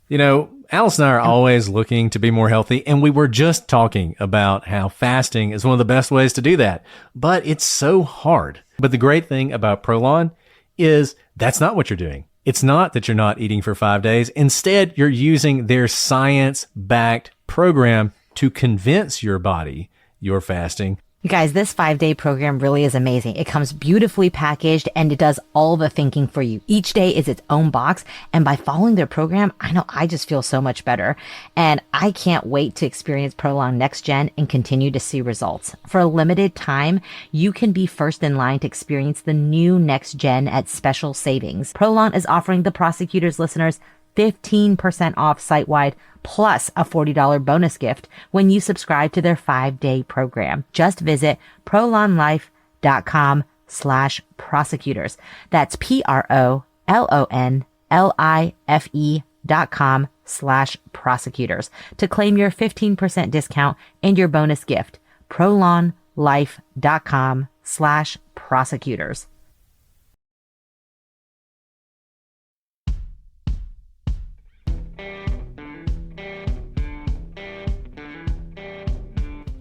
Alice and I are always looking to be more healthy, and we were just talking about how fasting is one of the best ways to do that, but it's so hard. But the great thing about Prolon is that's not what you're doing. It's not that you're not eating for 5 days. Instead, you're using their science-backed program to convince your body you're fasting. You guys, this 5-day program really is amazing. It comes beautifully packaged and it does all the thinking for you. Each day is its own box. And by following their program, I know I just feel so much better. And I can't wait to experience Prolong Next Gen and continue to see results. For a limited time, you can be first in line to experience the new Next Gen at special savings. Prolong is offering the Prosecutors listeners 15% off site-wide plus a $40 bonus gift when you subscribe to their 5-day program. Just visit prolonlife.com/prosecutors. That's PROLONLIFE.com/prosecutors to claim your 15% discount and your bonus gift. prolonlife.com/prosecutors.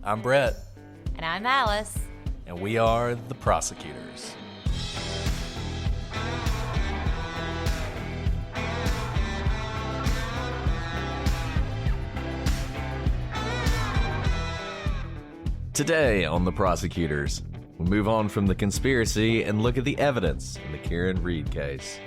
I'm Brett. And I'm Alice. And we are the Prosecutors. Today on the Prosecutors, we move on from the conspiracy and look at the evidence in the Karen Reed case.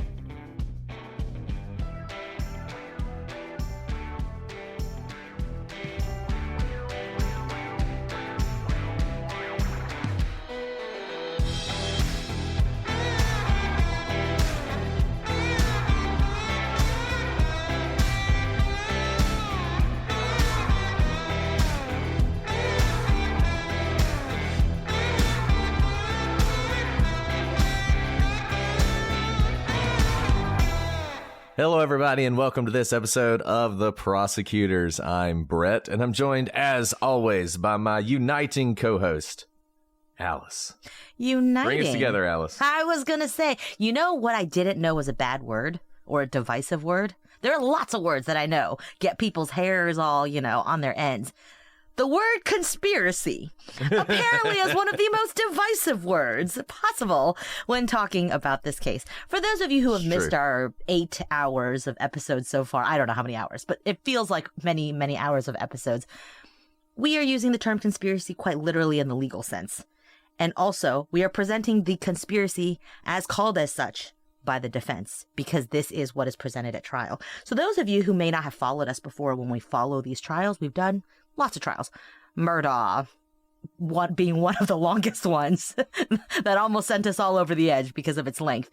Hello, everybody, and welcome to this episode of The Prosecutors. I'm Brett, and I'm joined, as always, by my uniting co-host, Alice. Uniting. Bring us together, Alice. I was going to say, you know what I didn't know was a bad word or a divisive word? There are lots of words that I know get people's hairs all, on their ends. The word conspiracy apparently is one of the most divisive words possible when talking about this case. For those of you who have missed our 8 hours of episodes so far, I don't know how many hours, but it feels like many, many hours of episodes. We are using the term conspiracy quite literally in the legal sense. And also, we are presenting the conspiracy as called as such by the defense, because this is what is presented at trial. So those of you who may not have followed us before, when we follow these trials, we've done lots of trials. Murdaugh being one of the longest ones that almost sent us all over the edge because of its length.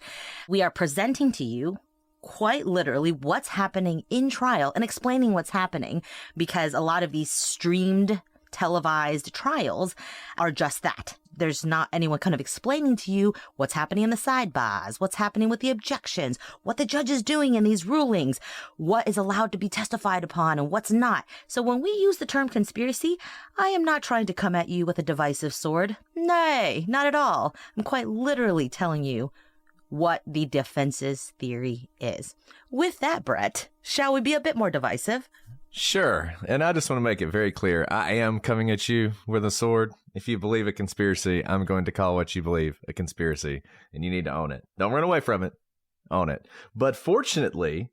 We are presenting to you quite literally what's happening in trial and explaining what's happening, because a lot of these streamed, televised trials are just that. There's not anyone kind of explaining to you what's happening in the sidebars, what's happening with the objections, what the judge is doing in these rulings, what is allowed to be testified upon and what's not. So when we use the term conspiracy, I am not trying to come at you with a divisive sword. Nay, not at all. I'm quite literally telling you what the defense's theory is. With that, Brett, shall we be a bit more divisive? Sure, and I just want to make it very clear, I am coming at you with a sword. If you believe a conspiracy, I'm going to call what you believe a conspiracy, and you need to own it. Don't run away from it. Own it. But fortunately,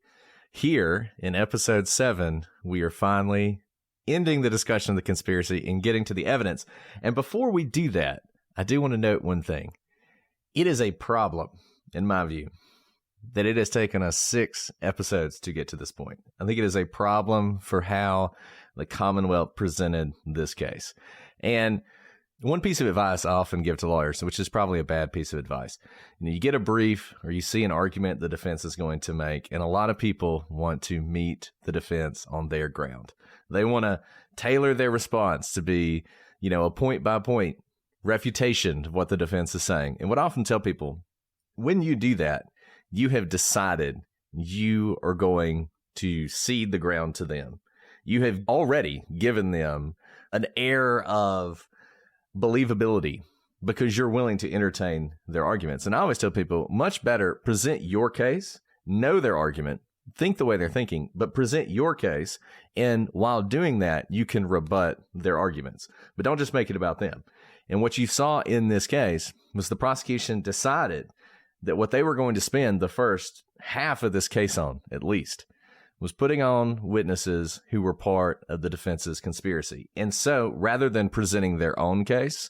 here in episode 7, we are finally ending the discussion of the conspiracy and getting to the evidence. And before we do that, I do want to note one thing. It is a problem, in my view, that it has taken us 6 episodes to get to this point. I think it is a problem for how the Commonwealth presented this case. And one piece of advice I often give to lawyers, which is probably a bad piece of advice, you get a brief or you see an argument the defense is going to make, and a lot of people want to meet the defense on their ground. They want to tailor their response to be, a point-by-point refutation of what the defense is saying. And what I often tell people, when you do that, you have decided you are going to cede the ground to them. You have already given them an air of believability because you're willing to entertain their arguments. And I always tell people, much better present your case, know their argument, think the way they're thinking, but present your case. And while doing that, you can rebut their arguments, but don't just make it about them. And what you saw in this case was the prosecution decided that what they were going to spend the first half of this case on, at least, was putting on witnesses who were part of the defense's conspiracy. And so rather than presenting their own case,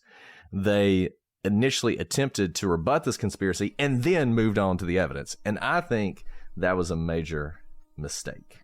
they initially attempted to rebut this conspiracy and then moved on to the evidence. And I think that was a major mistake.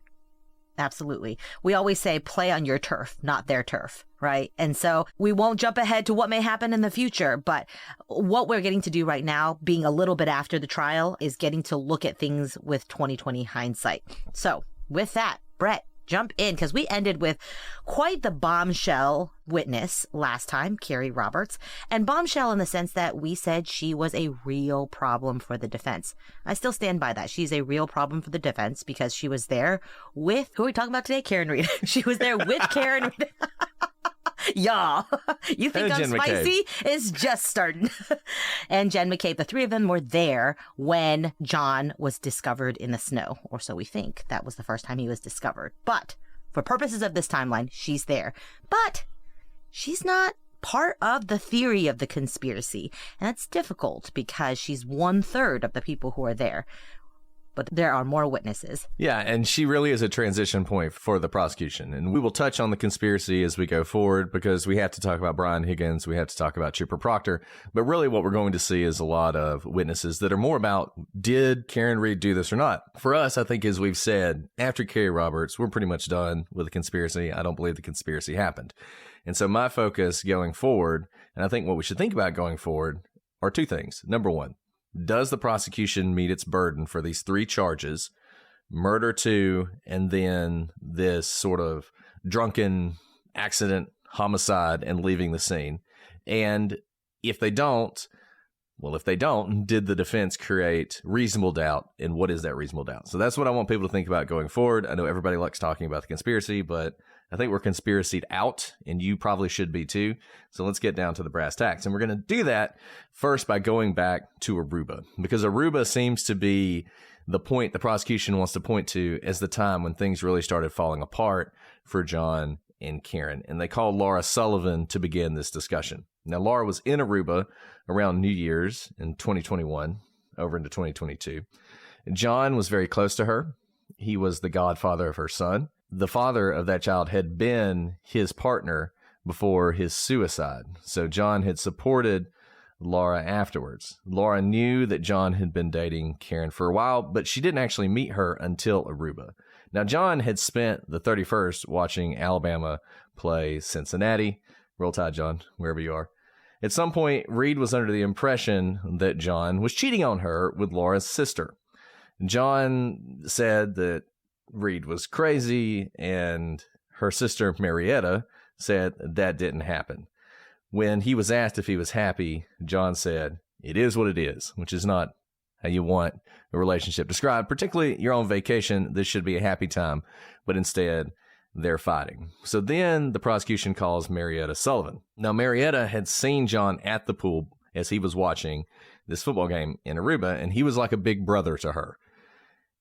Absolutely. We always say play on your turf, not their turf, right? And so we won't jump ahead to what may happen in the future, but what we're getting to do right now, being a little bit after the trial, is getting to look at things with 2020 hindsight. So with that, Brett, jump in, because we ended with quite the bombshell witness last time, Carrie Roberts, and bombshell in the sense that we said she was a real problem for the defense. I still stand by that. She's a real problem for the defense because she was there with, who are we talking about today? Karen Reed. She was there with Karen Reed. Y'all, you think I'm spicy? It's just starting. And Jen McCabe, the three of them were there when John was discovered in the snow, or so we think. That was the first time he was discovered. But for purposes of this timeline, she's there. But she's not part of the theory of the conspiracy. And that's difficult because she's 1/3 of the people who are there. But there are more witnesses. Yeah, and she really is a transition point for the prosecution. And we will touch on the conspiracy as we go forward because we have to talk about Brian Higgins. We have to talk about Trooper Proctor. But really what we're going to see is a lot of witnesses that are more about, did Karen Reed do this or not? For us, I think, as we've said, after Carrie Roberts, we're pretty much done with the conspiracy. I don't believe the conspiracy happened. And so my focus going forward, and I think what we should think about going forward, are two things. Number one, does the prosecution meet its burden for these three charges, murder 2, and then this sort of drunken accident, homicide, and leaving the scene? And if they don't, did the defense create reasonable doubt? And what is that reasonable doubt? So that's what I want people to think about going forward. I know everybody likes talking about the conspiracy, but I think we're conspiracied out, and you probably should be too. So let's get down to the brass tacks. And we're going to do that first by going back to Aruba, because Aruba seems to be the point the prosecution wants to point to as the time when things really started falling apart for John and Karen. And they called Laura Sullivan to begin this discussion. Now, Laura was in Aruba around New Year's in 2021 over into 2022. John was very close to her. He was the godfather of her son. The father of that child had been his partner before his suicide. So John had supported Laura afterwards. Laura knew that John had been dating Karen for a while, but she didn't actually meet her until Aruba. Now, John had spent the 31st watching Alabama play Cincinnati. Roll Tide, John, wherever you are. At some point, Reed was under the impression that John was cheating on her with Laura's sister. John said that Reed was crazy, and her sister, Marietta, said that didn't happen. When he was asked if he was happy, John said, "It is what it is," which is not how you want a relationship described. Particularly you're on vacation, this should be a happy time, but instead they're fighting. So then the prosecution calls Marietta Sullivan. Now, Marietta had seen John at the pool as he was watching this football game in Aruba, and he was like a big brother to her.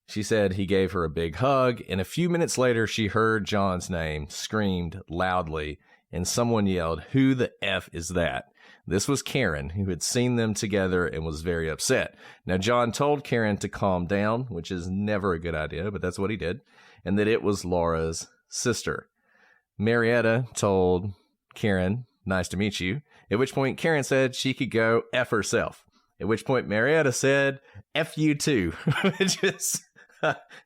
She said he gave her a big hug, and a few minutes later, she heard John's name screamed loudly, and someone yelled, "Who the F is that?" This was Karen, who had seen them together and was very upset. Now, John told Karen to calm down, which is never a good idea, but that's what he did, and that it was Laura's sister. Marietta told Karen, "Nice to meet you," at which point Karen said she could go F herself, at which point Marietta said, "F you too," which is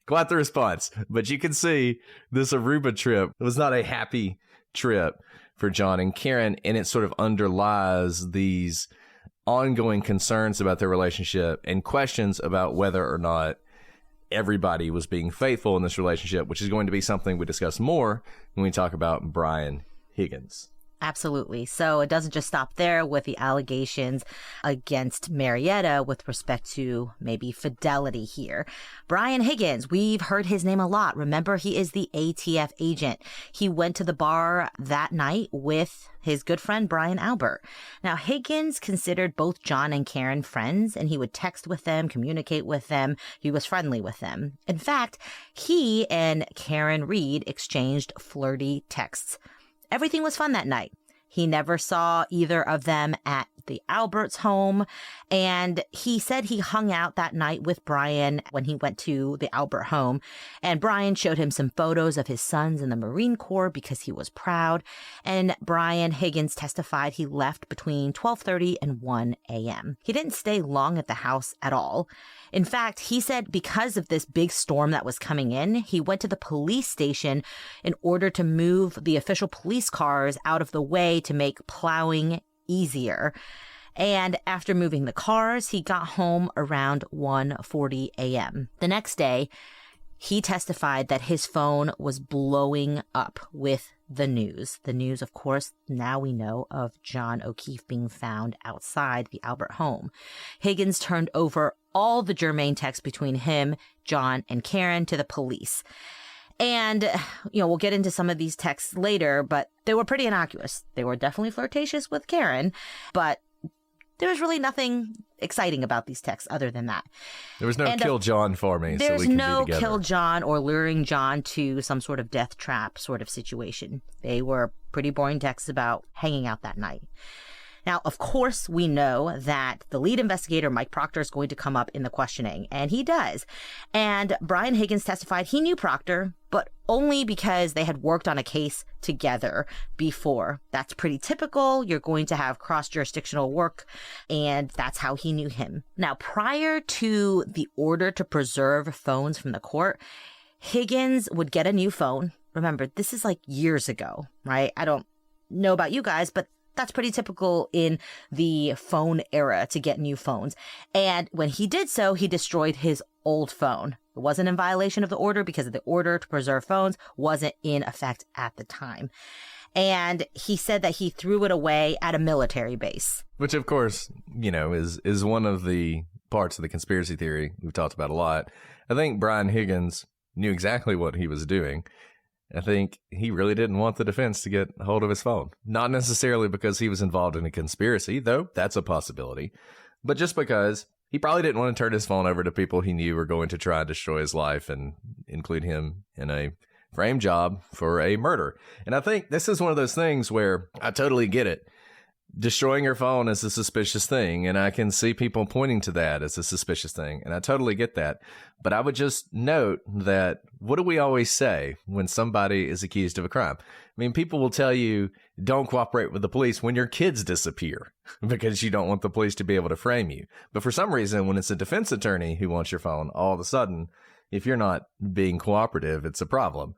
quite the response. But you can see this Aruba trip was not a happy trip for John and Karen, and it sort of underlies these ongoing concerns about their relationship and questions about whether or not everybody was being faithful in this relationship, which is going to be something we discuss more when we talk about Brian Higgins. Absolutely. So it doesn't just stop there with the allegations against Marietta with respect to maybe fidelity here. Brian Higgins, we've heard his name a lot. Remember, he is the ATF agent. He went to the bar that night with his good friend Brian Albert. Now, Higgins considered both John and Karen friends, and he would text with them, communicate with them. He was friendly with them. In fact, he and Karen Reed exchanged flirty texts. Everything was fun that night. He never saw either of them at the Alberts' home, and he said he hung out that night with Brian when he went to the Albert home, and Brian showed him some photos of his sons in the Marine Corps because he was proud, and Brian Higgins testified he left between 12:30 and 1 a.m. He didn't stay long at the house at all. In fact, he said because of this big storm that was coming in, he went to the police station in order to move the official police cars out of the way to make plowing easier. And after moving the cars, he got home around 1:40 a.m. The next day, he testified that his phone was blowing up with the news. The news, of course, now we know of John O'Keefe being found outside the Albert home. Higgins turned over all the germane texts between him, John, and Karen to the police. And, we'll get into some of these texts later, but they were pretty innocuous. They were definitely flirtatious with Karen, but there was really nothing exciting about these texts other than that. There was no kill John for me, so there's we can no be together. Kill John or luring John to some sort of death trap sort of situation. They were pretty boring texts about hanging out that night. Now, of course, we know that the lead investigator, Mike Proctor, is going to come up in the questioning, and he does. And Brian Higgins testified he knew Proctor, but only because they had worked on a case together before. That's pretty typical. You're going to have cross-jurisdictional work, and that's how he knew him. Now, prior to the order to preserve phones from the court, Higgins would get a new phone. Remember, this is like years ago, right? I don't know about you guys, but that's pretty typical in the phone era to get new phones. And when he did so, he destroyed his old phone. It wasn't in violation of the order because the order to preserve phones wasn't in effect at the time. And he said that he threw it away at a military base. Which, of course, is one of the parts of the conspiracy theory we've talked about a lot. I think Brian Higgins knew exactly what he was doing. I think he really didn't want the defense to get a hold of his phone. Not necessarily because he was involved in a conspiracy, though that's a possibility, but just because he probably didn't want to turn his phone over to people he knew were going to try and destroy his life and include him in a frame job for a murder. And I think this is one of those things where I totally get it. Destroying your phone is a suspicious thing, and I can see people pointing to that as a suspicious thing, and I totally get that. But I would just note that what do we always say when somebody is accused of a crime? I mean, people will tell you, don't cooperate with the police when your kids disappear because you don't want the police to be able to frame you. But for some reason, when it's a defense attorney who wants your phone, all of a sudden, if you're not being cooperative, it's a problem.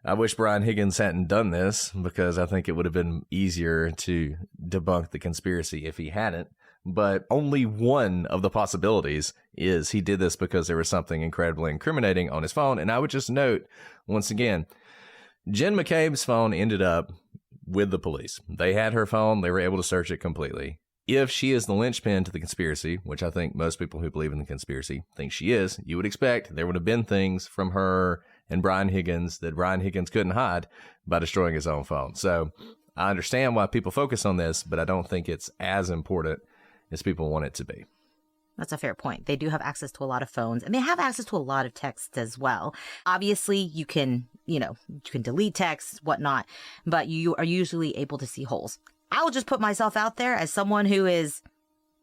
I wish Brian Higgins hadn't done this because I think it would have been easier to debunk the conspiracy if he hadn't. But only one of the possibilities is he did this because there was something incredibly incriminating on his phone. And I would just note, once again, Jen McCabe's phone ended up with the police. They had her phone. They were able to search it completely. If she is the linchpin to the conspiracy, which I think most people who believe in the conspiracy think she is, you would expect there would have been things from her and Brian Higgins that Brian Higgins couldn't hide by destroying his own phone. So I understand why people focus on this, but I don't think it's as important as people want it to be. That's a fair point. They do have access to a lot of phones, and they have access to a lot of texts as well. Obviously, you can delete texts, whatnot, but you are usually able to see holes. I will just put myself out there as someone who is,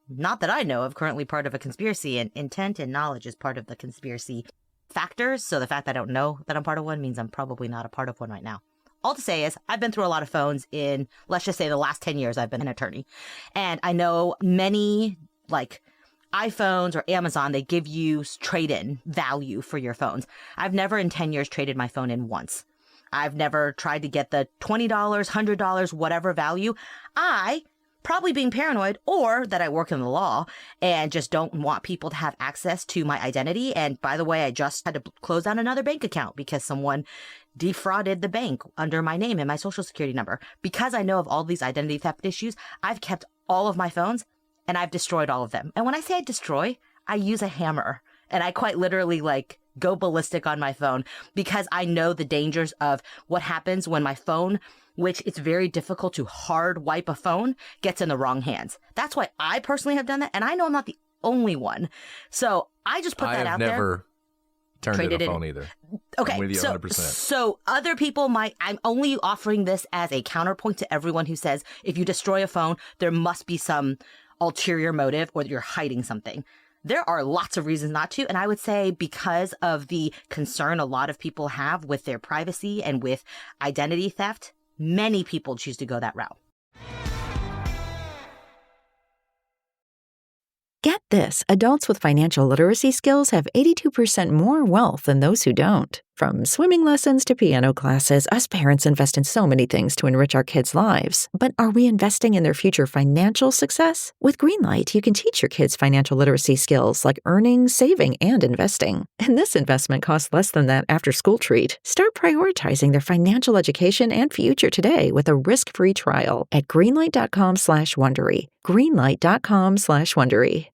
not that I know of, currently part of a conspiracy, and intent and knowledge is part of the conspiracy factors. So the fact that I don't know that I'm part of one means I'm probably not a part of one right now. All to say is I've been through a lot of phones in, let's just say, the last 10 years I've been an attorney. And I know many, like iPhones or Amazon, they give you trade-in value for your phones. I've never in 10 years traded my phone in once. I've never tried to get the $20, $100, whatever value. I probably being paranoid, or that I work in the law and just don't want people to have access to my identity. And by the way, I just had to close down another bank account because someone defrauded the bank under my name and my social security number. Because I know of all these identity theft issues, I've kept all of my phones and I've destroyed all of them. And when I say I destroy, I use a hammer and I quite literally go ballistic on my phone because I know the dangers of what happens when my phone, which it's very difficult to hard wipe a phone, gets in the wrong hands. That's why I personally have done that. And I know I'm not the only one. So I just put that out there. I have never turned in a phone either. Okay. I'm with you 100%. So other people I'm only offering this as a counterpoint to everyone who says, if you destroy a phone, there must be some ulterior motive or you're hiding something. There are lots of reasons not to. And I would say because of the concern a lot of people have with their privacy and with identity theft, many people choose to go that route. Get this, adults with financial literacy skills have 82% more wealth than those who don't. From swimming lessons to piano classes, us parents invest in so many things to enrich our kids' lives. But are we investing in their future financial success? With Greenlight, you can teach your kids financial literacy skills like earning, saving, and investing. And this investment costs less than that after-school treat. Start prioritizing their financial education and future today with a risk-free trial at greenlight.com/Wondery. Greenlight.com/Wondery.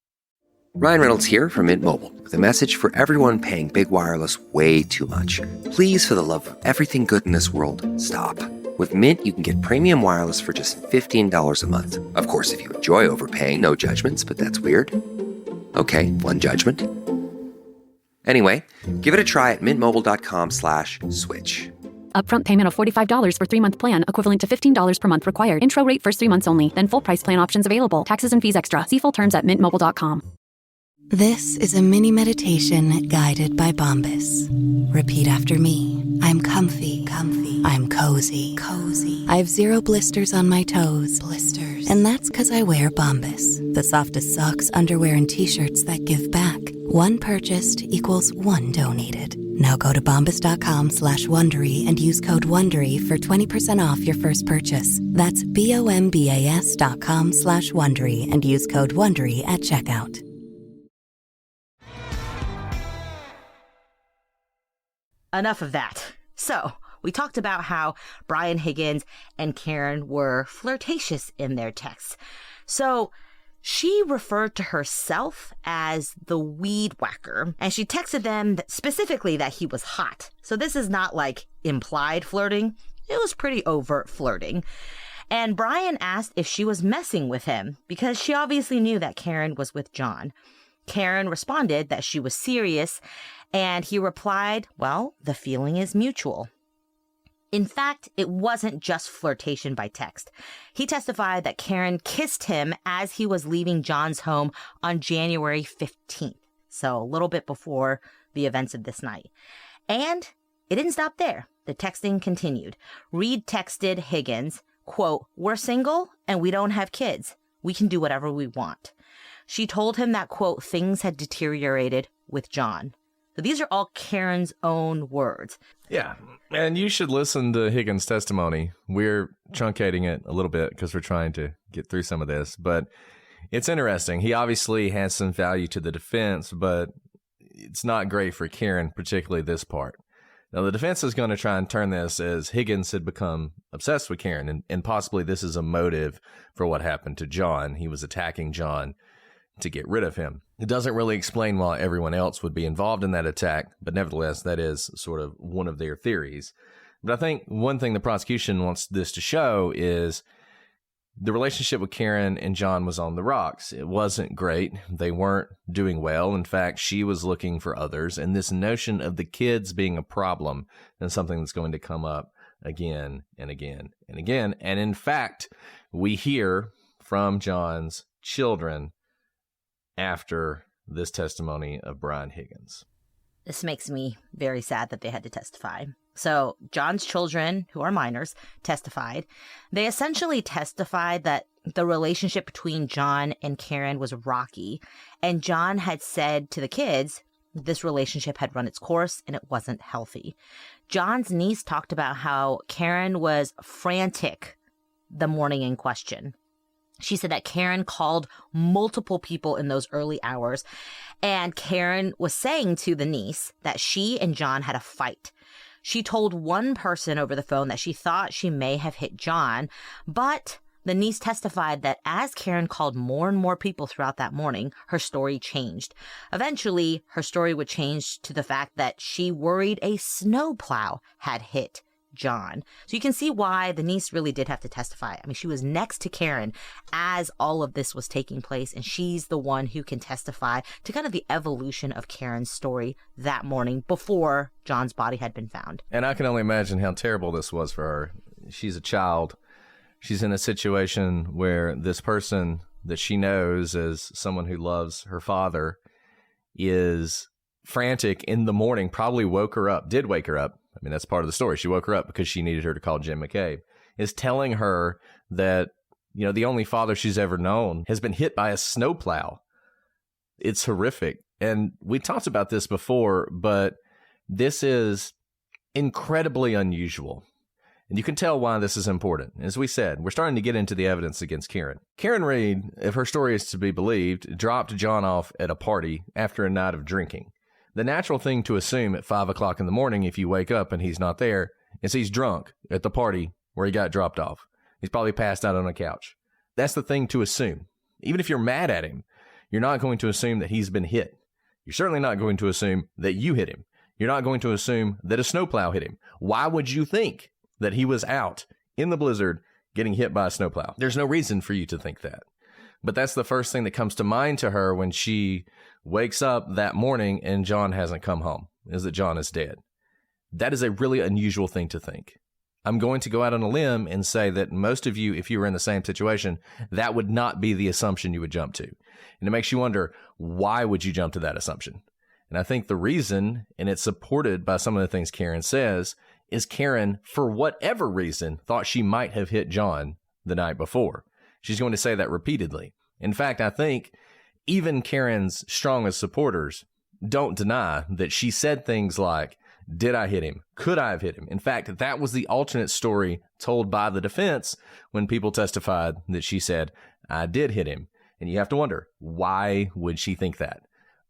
Ryan Reynolds here from Mint Mobile with a message for everyone paying big wireless way too much. Please, for the love of everything good in this world, stop. With Mint, you can get premium wireless for just $15 a month. Of course, if you enjoy overpaying, no judgments, but that's weird. Okay, one judgment. Anyway, give it a try at mintmobile.com/switch. Upfront payment of $45 for 3-month plan, equivalent to $15 per month required. Intro rate first 3 months only. Then full price plan options available. Taxes and fees extra. See full terms at mintmobile.com. This is a mini meditation guided by Bombas. Repeat after me. I'm comfy, comfy. I'm cozy, cozy. I have 0 blisters on my toes, blisters. And that's because I wear Bombas, the softest socks, underwear, and t-shirts that give back. One purchased equals one donated. Now go to bombas.com/Wondery and use code WONDERY for 20% off your first purchase. That's BOMBAS.com/Wondery and use code WONDERY at checkout. Enough of that. So we talked about how Brian Higgins and Karen were flirtatious in their texts. So she referred to herself as the weed whacker, and she texted them specifically that he was hot. So this is not like implied flirting. It was pretty overt flirting. And Brian asked if she was messing with him because she obviously knew that Karen was with John. Karen responded that she was serious, and he replied, well, the feeling is mutual. In fact, it wasn't just flirtation by text. He testified that Karen kissed him as he was leaving John's home on January 15th, so a little bit before the events of this night. And it didn't stop there. The texting continued. Reed texted Higgins, quote, "We're single and we don't have kids. We can do whatever we want." She told him that, quote, "things had deteriorated with John." So these are all Karen's own words. Yeah, and you should listen to Higgins' testimony. We're truncating it a little bit because we're trying to get through some of this, but it's interesting. He obviously has some value to the defense, but it's not great for Karen, particularly this part. Now, the defense is going to try and turn this as Higgins had become obsessed with Karen, and possibly this is a motive for what happened to John. He was attacking John to get rid of him. It doesn't really explain why everyone else would be involved in that attack, but nevertheless, that is sort of one of their theories. But I think one thing the prosecution wants this to show is the relationship with Karen and John was on the rocks. It wasn't great. They weren't doing well. In fact, she was looking for others, and this notion of the kids being a problem is something that's going to come up again and again and again. And in fact, we hear from John's children after this testimony of Brian Higgins. This makes me very sad that they had to testify. So John's children, who are minors, testified. They essentially testified that the relationship between John and Karen was rocky, and John had said to the kids this relationship had run its course and it wasn't healthy. John's niece talked about how Karen was frantic the morning in question. She said that Karen called multiple people in those early hours, and Karen was saying to the niece that she and John had a fight. She told one person over the phone that she thought she may have hit John, but the niece testified that as Karen called more and more people throughout that morning, her story changed. Eventually, her story would change to the fact that she worried a snowplow had hit John. So you can see why the niece really did have to testify. I mean, she was next to Karen as all of this was taking place, and she's the one who can testify to kind of the evolution of Karen's story that morning before John's body had been found. And I can only imagine how terrible this was for her. She's a child. She's in a situation where this person that she knows as someone who loves her father is frantic in the morning, probably did wake her up. I mean, that's part of the story. She woke her up because she needed her to call Jim McCabe, is telling her that, the only father she's ever known has been hit by a snowplow. It's horrific. And we talked about this before, but this is incredibly unusual. And you can tell why this is important. As we said, we're starting to get into the evidence against Karen. Karen Reed, if her story is to be believed, dropped John off at a party after a night of drinking. The natural thing to assume at 5 o'clock in the morning, if you wake up and he's not there, is he's drunk at the party where he got dropped off. He's probably passed out on a couch. That's the thing to assume. Even if you're mad at him, you're not going to assume that he's been hit. You're certainly not going to assume that you hit him. You're not going to assume that a snowplow hit him. Why would you think that he was out in the blizzard getting hit by a snowplow? There's no reason for you to think that. But that's the first thing that comes to mind to her when she wakes up that morning and John hasn't come home, is that John is dead. That is a really unusual thing to think. I'm going to go out on a limb and say that most of you, if you were in the same situation, that would not be the assumption you would jump to. And it makes you wonder, why would you jump to that assumption? And I think the reason, and it's supported by some of the things Karen says, is Karen, for whatever reason, thought she might have hit John the night before. She's going to say that repeatedly. In fact, I think even Karen's strongest supporters don't deny that she said things like, did I hit him? Could I have hit him? In fact, that was the alternate story told by the defense when people testified that she said, I did hit him. And you have to wonder, why would she think that?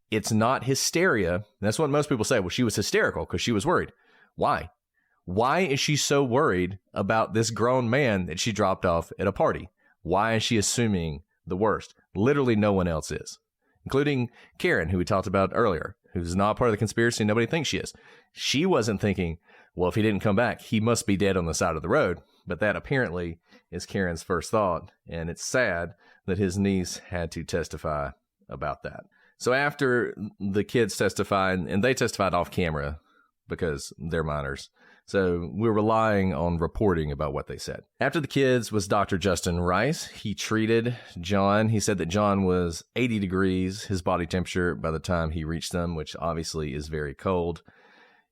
It's not hysteria. That's what most people say. Well, she was hysterical because she was worried. Why? Why is she so worried about this grown man that she dropped off at a party? Why is she assuming the worst? Literally no one else is, including Karen, who we talked about earlier, who's not part of the conspiracy. Nobody thinks she is. She wasn't thinking, well, if he didn't come back, he must be dead on the side of the road. But that apparently is Karen's first thought. And it's sad that his niece had to testify about that. So after the kids testified, and they testified off camera because they're minors, so we're relying on reporting about what they said. After the kids was Dr. Justin Rice. He treated John. He said that John was 80 degrees, his body temperature by the time he reached them, which obviously is very cold.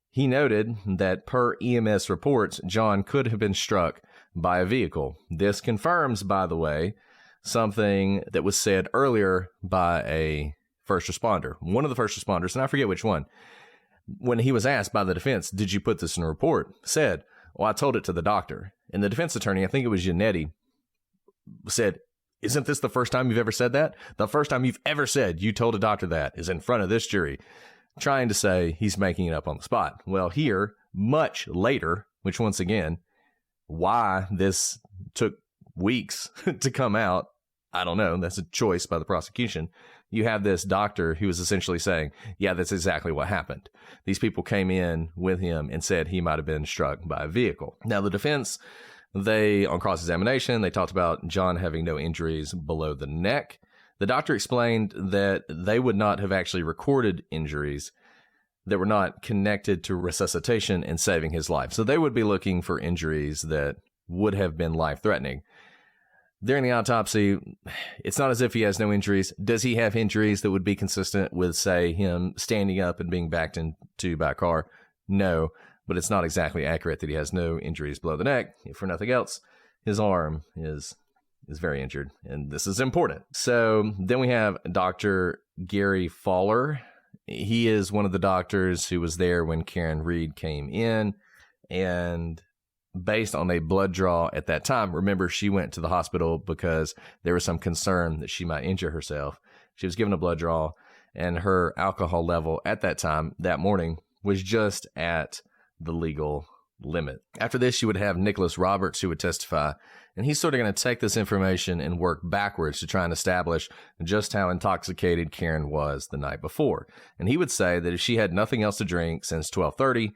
He noted that per EMS reports, John could have been struck by a vehicle. This confirms, by the way, something that was said earlier by a first responder. One of the first responders, and I forget which one, when he was asked by the defense, did you put this in a report, said, well, I told it to the doctor. And the defense attorney, I think it was Yannetti, said, isn't this the first time you've ever said that? The first time you've ever said you told a doctor that is in front of this jury, trying to say he's making it up on the spot. Well, here, much later, which once again, why this took weeks to come out, I don't know. That's a choice by the prosecution. You have this doctor who was essentially saying, yeah, that's exactly what happened. These people came in with him and said he might have been struck by a vehicle. Now, the defense, on cross-examination, they talked about John having no injuries below the neck. The doctor explained that they would not have actually recorded injuries that were not connected to resuscitation and saving his life. So they would be looking for injuries that would have been life-threatening. During the autopsy, it's not as if he has no injuries. Does he have injuries that would be consistent with, say, him standing up and being backed into by a car? No, but it's not exactly accurate that he has no injuries below the neck. If for nothing else, his arm is very injured, and this is important. So then we have Dr. Gary Fowler. He is one of the doctors who was there when Karen Reed came in, and based on a blood draw at that time. Remember, she went to the hospital because there was some concern that she might injure herself. She was given a blood draw, and her alcohol level at that time, that morning, was just at the legal limit. After this, you would have Nicholas Roberts, who would testify, and he's sort of going to take this information and work backwards to try and establish just how intoxicated Karen was the night before. And he would say that if she had nothing else to drink since 12:30,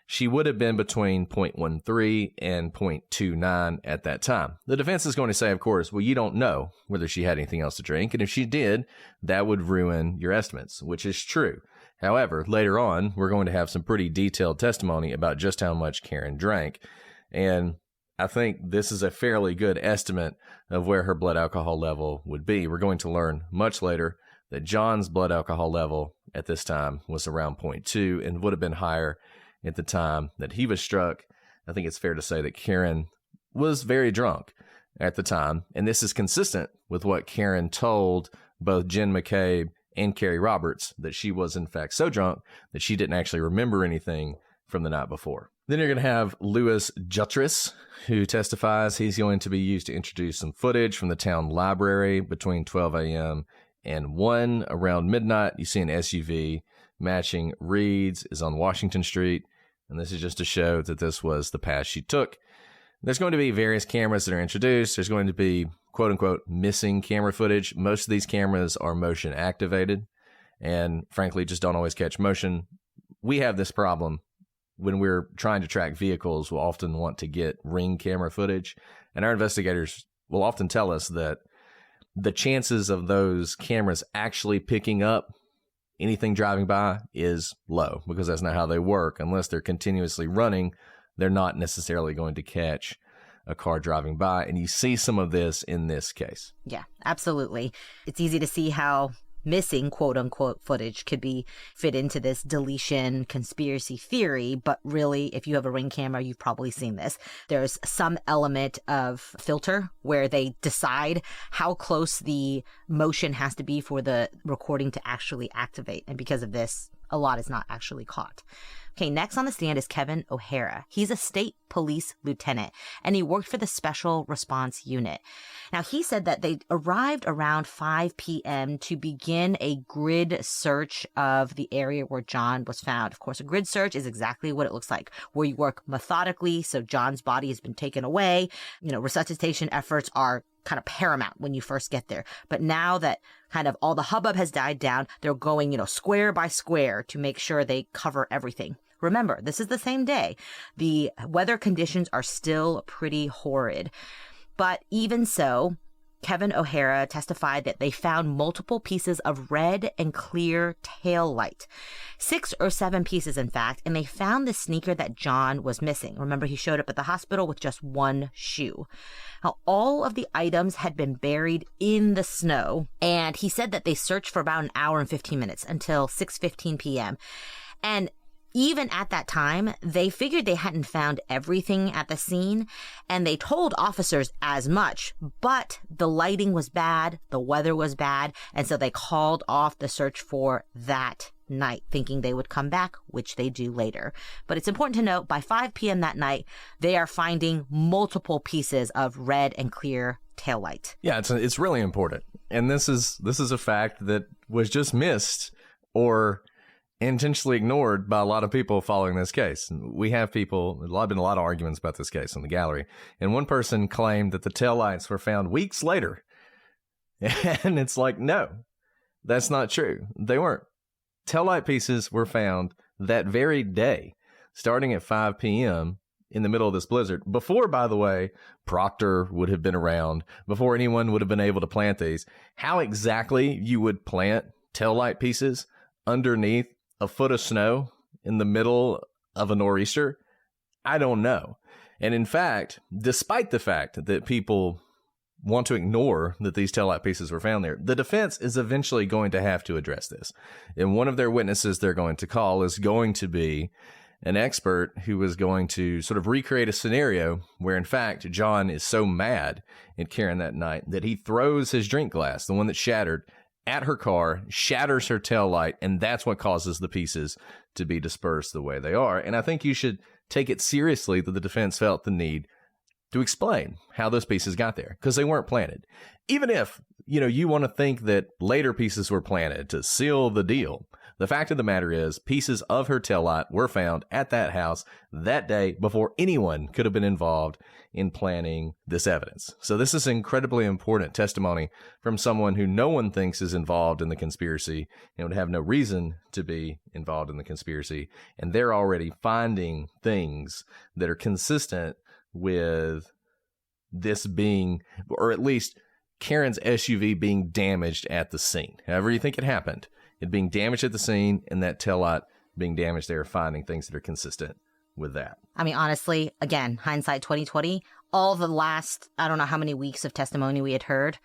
she would have been between 0.13 and 0.29 at that time. The defense is going to say, of course, well, you don't know whether she had anything else to drink, and if she did, that would ruin your estimates, which is true. However, later on, we're going to have some pretty detailed testimony about just how much Karen drank, and I think this is a fairly good estimate of where her blood alcohol level would be. We're going to learn much later that John's blood alcohol level at this time was around 0.2 and would have been higher at the time that he was struck. I think it's fair to say that Karen was very drunk at the time, and this is consistent with what Karen told both Jen McCabe and Carrie Roberts, that she was in fact so drunk that she didn't actually remember anything from the night before. Then you're going to have Louis Jutras, who testifies. He's going to be used to introduce some footage from the town library between 12 a.m. and 1. Around midnight, you see an SUV matching Reed's is on Washington Street, and this is just to show that this was the path she took. There's going to be various cameras that are introduced. There's going to be quote-unquote missing camera footage. Most of these cameras are motion activated and frankly just don't always catch motion. We have this problem when we're trying to track vehicles. We'll often want to get ring camera footage, and our investigators will often tell us that the chances of those cameras actually picking up anything driving by is low, because that's not how they work. Unless they're continuously running, they're not necessarily going to catch a car driving by. And you see some of this in this case. Yeah, absolutely. It's easy to see how missing quote unquote footage could be fit into this deletion conspiracy theory. But really, if you have a ring camera, you've probably seen this. There's some element of filter where they decide how close the motion has to be for the recording to actually activate. And because of this, a lot is not actually caught. Okay, next on the stand is Kevin O'Hara. He's a state police lieutenant, and he worked for the Special Response Unit. Now, he said that they arrived around 5 p.m. to begin a grid search of the area where John was found. Of course, a grid search is exactly what it looks like, where you work methodically. So John's body has been taken away. You know, resuscitation efforts are kind of paramount when you first get there. But now that kind of all the hubbub has died down, they're going, square by square to make sure they cover everything. Remember, this is the same day. The weather conditions are still pretty horrid. But even so, Kevin O'Hara testified that they found multiple pieces of red and clear tail light. 6 or 7 pieces, in fact, and they found the sneaker that John was missing. Remember, he showed up at the hospital with just one shoe. Now, all of the items had been buried in the snow, and he said that they searched for about an hour and 15 minutes until 6:15 p.m. And even at that time, they figured they hadn't found everything at the scene, and they told officers as much, but the lighting was bad, the weather was bad, and so they called off the search for that night, thinking they would come back, which they do later. But it's important to note, by 5 p.m. that night, they are finding multiple pieces of red and clear taillight. Yeah, it's really important. And this is a fact that was just missed or intentionally ignored by a lot of people following this case. We have people, there's been a lot of arguments about this case in the gallery, and one person claimed that the taillights were found weeks later. And it's like, no, that's not true. They weren't. Taillight pieces were found that very day, starting at 5 p.m. in the middle of this blizzard. Before, by the way, Proctor would have been around, before anyone would have been able to plant these. How exactly you would plant taillight pieces underneath a foot of snow in the middle of a nor'easter, I don't know. And in fact, despite the fact that people want to ignore that these taillight pieces were found there, the defense is eventually going to have to address this. And one of their witnesses they're going to call is going to be an expert who is going to sort of recreate a scenario where, in fact, John is so mad at Karen that night that he throws his drink glass, the one that shattered, at her car, shatters her taillight, and that's what causes the pieces to be dispersed the way they are. And I think you should take it seriously that the defense felt the need to explain how those pieces got there, because they weren't planted. Even if, you want to think that later pieces were planted to seal the deal, the fact of the matter is pieces of her taillight were found at that house that day before anyone could have been involved in planning this evidence. So this is incredibly important testimony from someone who no one thinks is involved in the conspiracy and would have no reason to be involved in the conspiracy. And they're already finding things that are consistent with this being, or at least Karen's SUV being damaged at the scene. However you think it happened, it being damaged at the scene and that taillight being damaged, they're finding things that are consistent with that. I mean, honestly, again, hindsight 2020, all the last, I don't know how many weeks of testimony we had heard,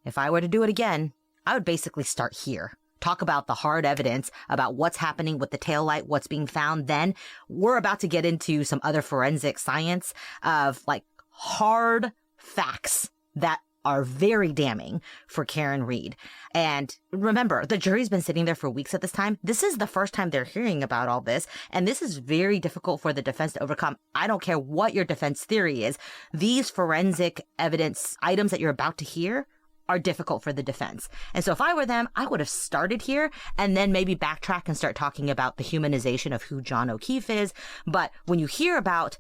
if I were to do it again, I would basically start here. Talk about the hard evidence about what's happening with the taillight, what's being found. Then we're about to get into some other forensic science of like hard facts that are very damning for Karen Read. And remember, the jury's been sitting there for weeks at this time. This is the first time they're hearing about all this. And this is very difficult for the defense to overcome. I don't care what your defense theory is. These forensic evidence items that you're about to hear are difficult for the defense. And so if I were them, I would have started here and then maybe backtrack and start talking about the humanization of who John O'Keefe is. But when you hear about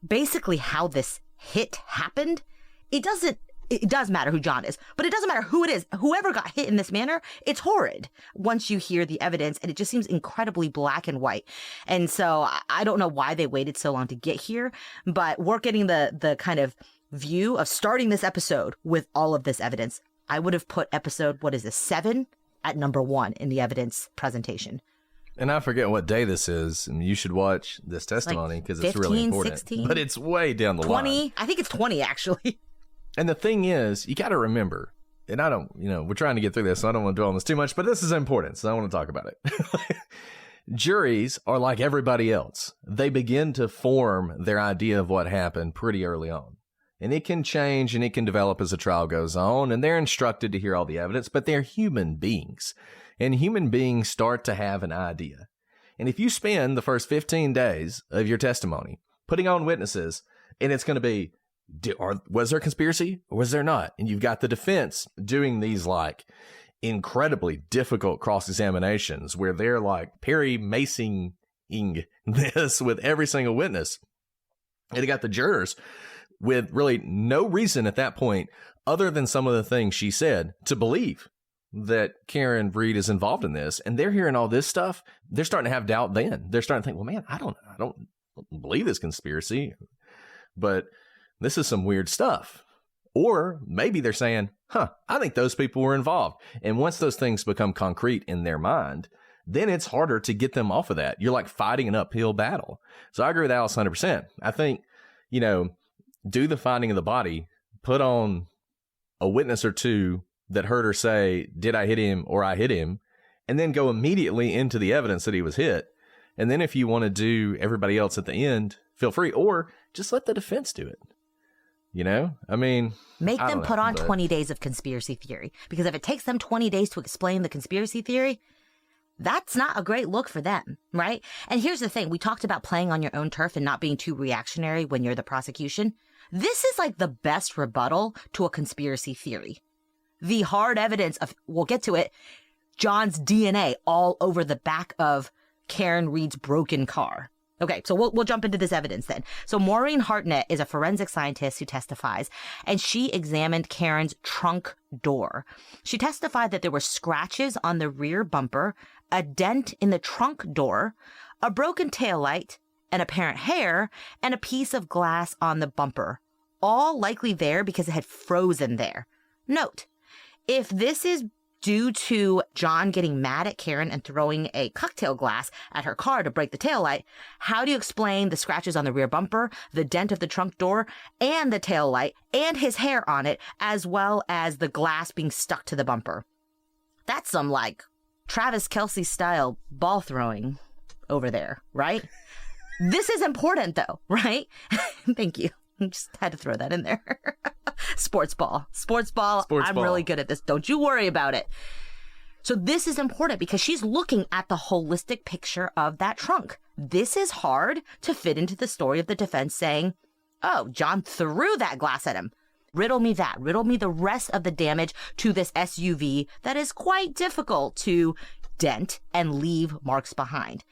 basically how this hit happened, it does matter who John is, but it doesn't matter who it is. Whoever got hit in this manner, it's horrid once you hear the evidence, and it just seems incredibly black and white. And so I don't know why they waited so long to get here, but we're getting the kind of view of starting this episode with all of this evidence. I would have put episode, 7 at number 1 in the evidence presentation. And I forget what day this is. And you should watch this testimony because it's really important. 16, but it's way down the 20, line. I think it's 20 actually. And the thing is, you got to remember, and I don't, we're trying to get through this, so I don't want to dwell on this too much, but this is important, so I want to talk about it. Juries are like everybody else. They begin to form their idea of what happened pretty early on. And it can change and it can develop as the trial goes on, and they're instructed to hear all the evidence, but they're human beings. And human beings start to have an idea. And if you spend the first 15 days of your testimony putting on witnesses, and it's going to be, was there a conspiracy or was there not? And you've got the defense doing these like incredibly difficult cross-examinations where they're like Perry Macing this with every single witness. And you got the jurors with really no reason at that point, other than some of the things she said, to believe that Karen Read is involved in this. And they're hearing all this stuff. They're starting to have doubt then. They're starting to think, well, man, I don't believe this conspiracy, but this is some weird stuff. Or maybe they're saying, I think those people were involved. And once those things become concrete in their mind, then it's harder to get them off of that. You're like fighting an uphill battle. So I agree with Alice 100%. I think, do the finding of the body, put on a witness or two that heard her say, did I hit him or I hit him? And then go immediately into the evidence that he was hit. And then if you want to do everybody else at the end, feel free, or just let the defense do it. I mean, make them put on 20 days of conspiracy theory, because if it takes them 20 days to explain the conspiracy theory, that's not a great look for them, right? And here's the thing. We talked about playing on your own turf and not being too reactionary when you're the prosecution. This is like the best rebuttal to a conspiracy theory. The hard evidence of, we'll get to it, John's DNA all over the back of Karen Read's broken car. Okay, so we'll jump into this evidence then. So Maureen Hartnett is a forensic scientist who testifies, and she examined Karen's trunk door. She testified that there were scratches on the rear bumper, a dent in the trunk door, a broken taillight, an apparent hair, and a piece of glass on the bumper, all likely there because it had frozen there. Note, if this is due to John getting mad at Karen and throwing a cocktail glass at her car to break the taillight, how do you explain the scratches on the rear bumper, the dent of the trunk door, and the taillight, and his hair on it, as well as the glass being stuck to the bumper? That's some, like, Travis Kelce style ball throwing over there, right? This is important, though, right? Thank you. Just had to throw that in there. Sports ball. I'm really good at this. Don't you worry about it. So this is important because she's looking at the holistic picture of that trunk. This is hard to fit into the story of the defense saying, oh, John threw that glass at him. Riddle me that. Riddle me the rest of the damage to this SUV that is quite difficult to dent and leave marks behind.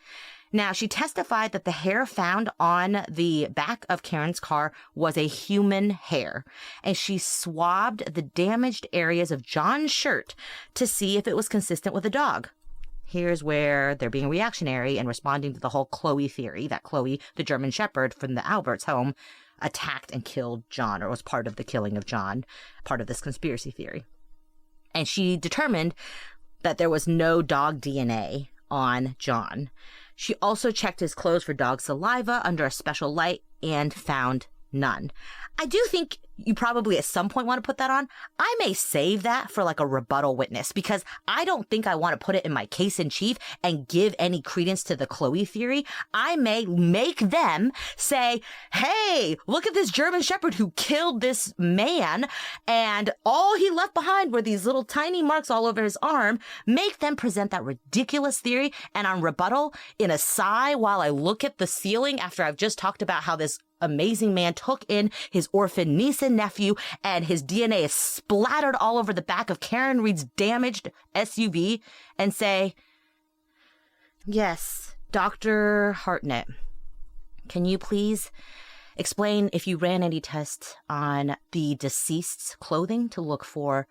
Now, she testified that the hair found on the back of Karen's car was a human hair, and she swabbed the damaged areas of John's shirt to see if it was consistent with a dog. Here's where they're being reactionary and responding to the whole Chloe theory, that Chloe, the German Shepherd from the Alberts home, attacked and killed John, or was part of the killing of John, part of this conspiracy theory. And she determined that there was no dog DNA on John. She also checked his clothes for dog saliva under a special light and found none. I do think you probably at some point want to put that on. I may save that for like a rebuttal witness, because I don't think I want to put it in my case in chief and give any credence to the Chloe theory. I may make them say, hey, look at this German Shepherd who killed this man, and all he left behind were these little tiny marks all over his arm. Make them present that ridiculous theory, and on rebuttal, in a sigh while I look at the ceiling after I've just talked about how this amazing man took in his orphan niece and nephew, and his DNA is splattered all over the back of Karen Reed's damaged SUV, and say, yes, Dr. Hartnett, can you please explain if you ran any tests on the deceased's clothing to look for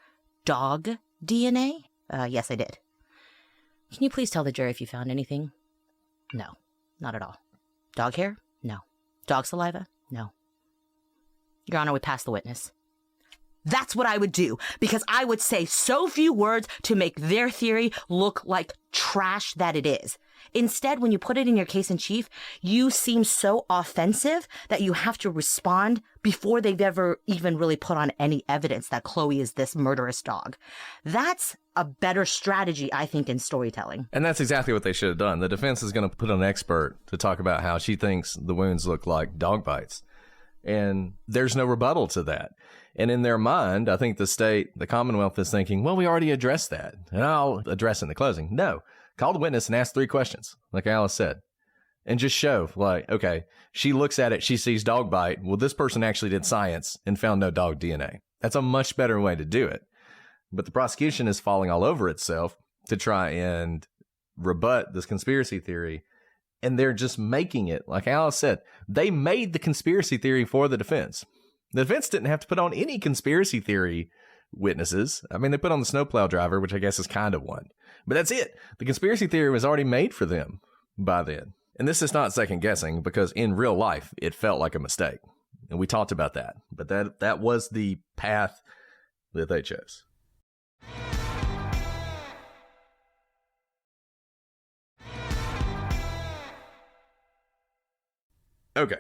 dog DNA? Yes, I did. Can you please tell the jury if you found anything? No, not at all. Dog hair? No. Dog saliva? No. Your Honor, we pass the witness. That's what I would do, because I would say so few words to make their theory look like trash that it is. Instead, when you put it in your case in chief, you seem so offensive that you have to respond before they've ever even really put on any evidence that Chloe is this murderous dog. That's a better strategy, I think, in storytelling. And that's exactly what they should have done. The defense is going to put on an expert to talk about how she thinks the wounds look like dog bites. And there's no rebuttal to that. And in their mind, I think the Commonwealth is thinking, well, we already addressed that, and I'll address it in the closing. No. Call the witness and ask 3 questions, like Alice said, and just show, like, okay, she looks at it, she sees dog bite. Well, this person actually did science and found no dog DNA. That's a much better way to do it. But the prosecution is falling all over itself to try and rebut this conspiracy theory. And they're just making it, like Alice said, they made the conspiracy theory for the defense. The defense didn't have to put on any conspiracy theory witnesses. I mean, they put on the snowplow driver, which I guess is kind of one. But that's it. The conspiracy theory was already made for them by then. And this is not second guessing, because in real life, it felt like a mistake. And we talked about that. But that was the path that they chose. Okay,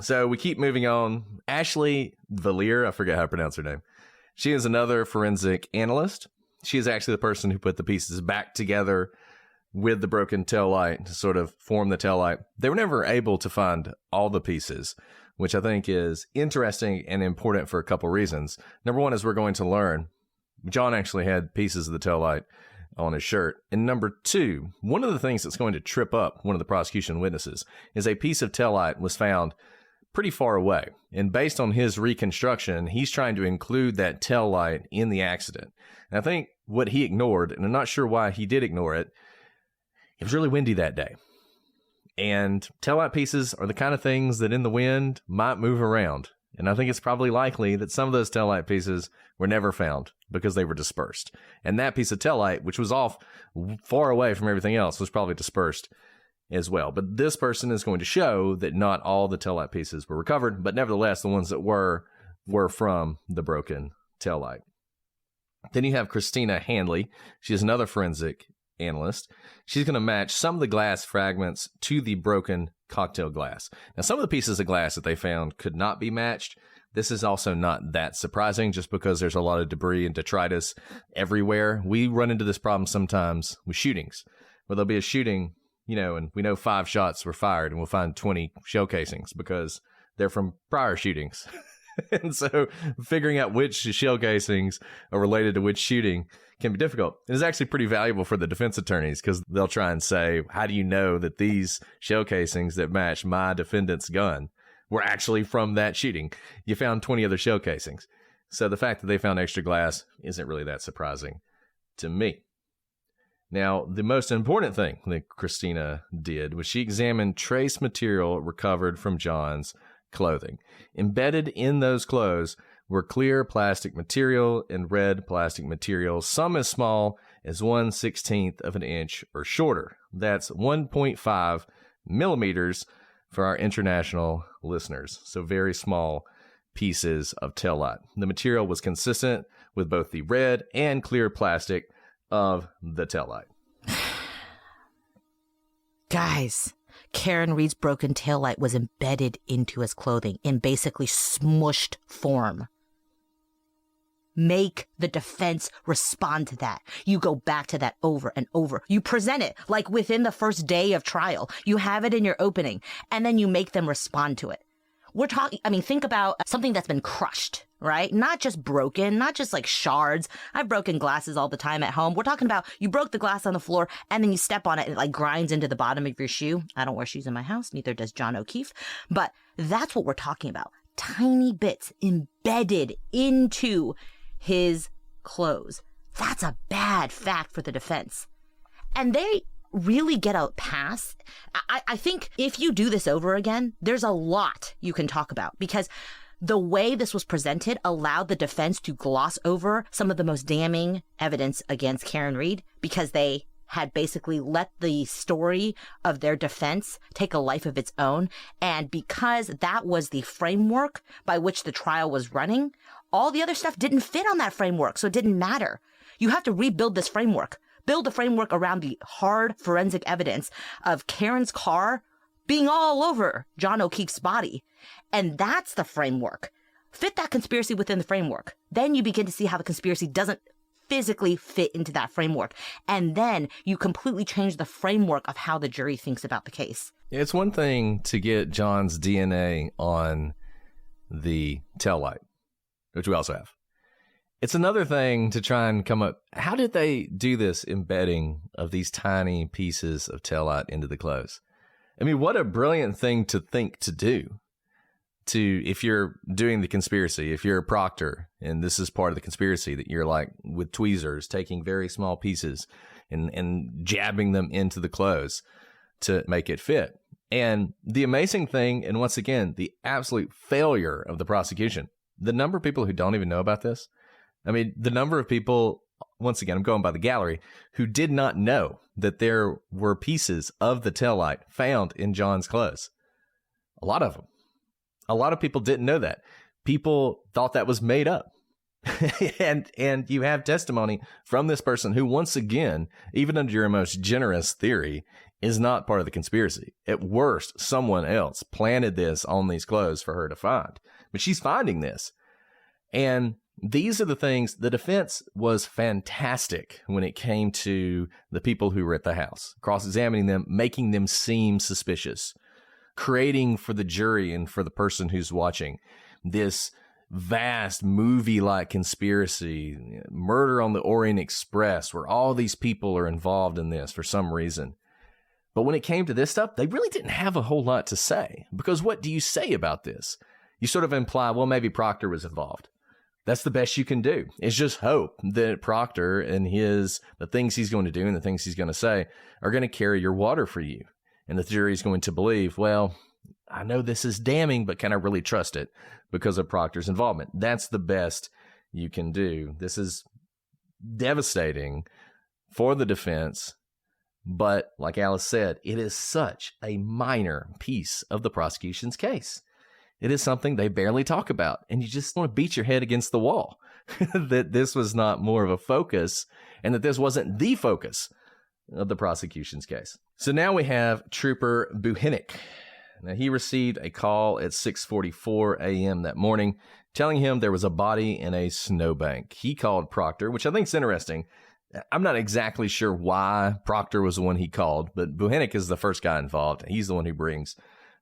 so we keep moving on. Ashley Valier, I forget how to pronounce her name. She is another forensic analyst. She is actually the person who put the pieces back together with the broken taillight to sort of form the taillight. They were never able to find all the pieces, which I think is interesting and important for a couple reasons. Number one is we're going to learn John actually had pieces of the taillight on his shirt. And number two, one of the things that's going to trip up one of the prosecution witnesses is a piece of taillight was found pretty far away. And based on his reconstruction, he's trying to include that taillight in the accident. And I think what he ignored, and I'm not sure why he did ignore it, it was really windy that day. And taillight pieces are the kind of things that in the wind might move around. And I think it's probably likely that some of those taillight pieces were never found because they were dispersed. And that piece of taillight, which was off far away from everything else, was probably dispersed as well. But this person is going to show that not all the taillight pieces were recovered, but nevertheless, the ones that were from the broken taillight. Then you have Christina Handley. She is another forensic analyst. She's going to match some of the glass fragments to the broken cocktail glass. Now, some of the pieces of glass that they found could not be matched. This is also not that surprising just because there's a lot of debris and detritus everywhere. We run into this problem sometimes with shootings, where there'll be a shooting, and we know 5 shots were fired and we'll find 20 shell casings because they're from prior shootings. And so figuring out which shell casings are related to which shooting can be difficult. It is actually pretty valuable for the defense attorneys because they'll try and say, how do you know that these shell casings that match my defendant's gun were actually from that shooting? You found 20 other shell casings. So the fact that they found extra glass isn't really that surprising to me. Now, the most important thing that Christina did was she examined trace material recovered from John's clothing. Embedded in those clothes were clear plastic material and red plastic material, some as small as 1/16 of an inch or shorter. That's 1.5 millimeters for our international listeners. So very small pieces of taillight. The material was consistent with both the red and clear plastic of the taillight. Guys, Karen Reed's broken taillight was embedded into his clothing in basically smushed form. Make the defense respond to that. You go back to that over and over. You present it like within the first day of trial. You have it in your opening, and then you make them respond to it. We're talking, think about something that's been crushed, right? Not just broken, not just like shards. I've broken glasses all the time at home. We're talking about you broke the glass on the floor and then you step on it and it like grinds into the bottom of your shoe. I don't wear shoes in my house, neither does John O'Keefe. But that's what we're talking about. Tiny bits embedded into his clothes. That's a bad fact for the defense. And they really get a pass. I think if you do this over again, there's a lot you can talk about because the way this was presented allowed the defense to gloss over some of the most damning evidence against Karen Reed because they had basically let the story of their defense take a life of its own. And because that was the framework by which the trial was running, all the other stuff didn't fit on that framework, so it didn't matter. You have to rebuild this framework. Build a framework around the hard forensic evidence of Karen's car being all over John O'Keefe's body. And that's the framework. Fit that conspiracy within the framework. Then you begin to see how the conspiracy doesn't physically fit into that framework. And then you completely change the framework of how the jury thinks about the case. It's one thing to get John's DNA on the taillight, which we also have. It's another thing to try and come up. How did they do this embedding of these tiny pieces of taillight into the clothes? What a brilliant thing to think to do. If you're doing the conspiracy, if you're a proctor, and this is part of the conspiracy, that you're like with tweezers, taking very small pieces and jabbing them into the clothes to make it fit. And the amazing thing, and once again, the absolute failure of the prosecution, the number of people who don't even know about this. The number of people, once again, I'm going by the gallery, who did not know that there were pieces of the taillight found in John's clothes. A lot of them. A lot of people didn't know that. People thought that was made up. and you have testimony from this person who, once again, even under your most generous theory, is not part of the conspiracy. At worst, someone else planted this on these clothes for her to find. But she's finding this. And these are the things. The defense was fantastic when it came to the people who were at the house, cross-examining them, making them seem suspicious, creating for the jury and for the person who's watching this vast movie-like conspiracy, murder on the Orient Express, where all these people are involved in this for some reason. But when it came to this stuff, they really didn't have a whole lot to say, because what do you say about this? You sort of imply, well, maybe Proctor was involved. That's the best you can do. It's just hope that Proctor and the things he's going to do and the things he's going to say are going to carry your water for you. And the jury's going to believe, well, I know this is damning, but can I really trust it because of Proctor's involvement? That's the best you can do. This is devastating for the defense. But like Alice said, it is such a minor piece of the prosecution's case. It is something they barely talk about, and you just want to beat your head against the wall that this was not more of a focus and that this wasn't the focus of the prosecution's case. So now we have Trooper Buhinick. Now, he received a call at 6:44 a.m. that morning telling him there was a body in a snowbank. He called Proctor, which I think is interesting. I'm not exactly sure why Proctor was the one he called, but Buhinick is the first guy involved. He's the one who brings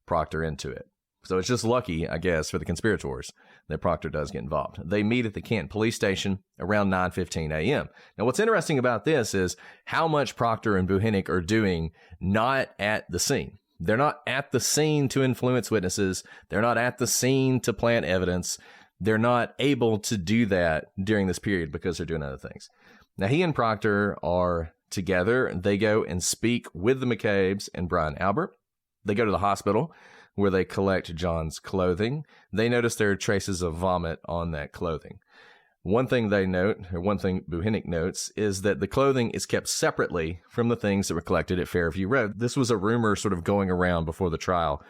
Proctor into it. So it's just lucky, I guess, for the conspirators that Proctor does get involved. They meet at the Canton police station around 9:15 a.m. Now, what's interesting about this is how much Proctor and Buhinick are doing not at the scene. They're not at the scene to influence witnesses. They're not at the scene to plant evidence. They're not able to do that during this period because they're doing other things. Now, he and Proctor are together. They go and speak with the McCabe's and Brian Albert. They go to the hospital where they collect John's clothing. They notice there are traces of vomit on that clothing. One thing they note, or one thing Buhinick notes, is that the clothing is kept separately from the things that were collected at Fairview Road. This was a rumor sort of going around before the trial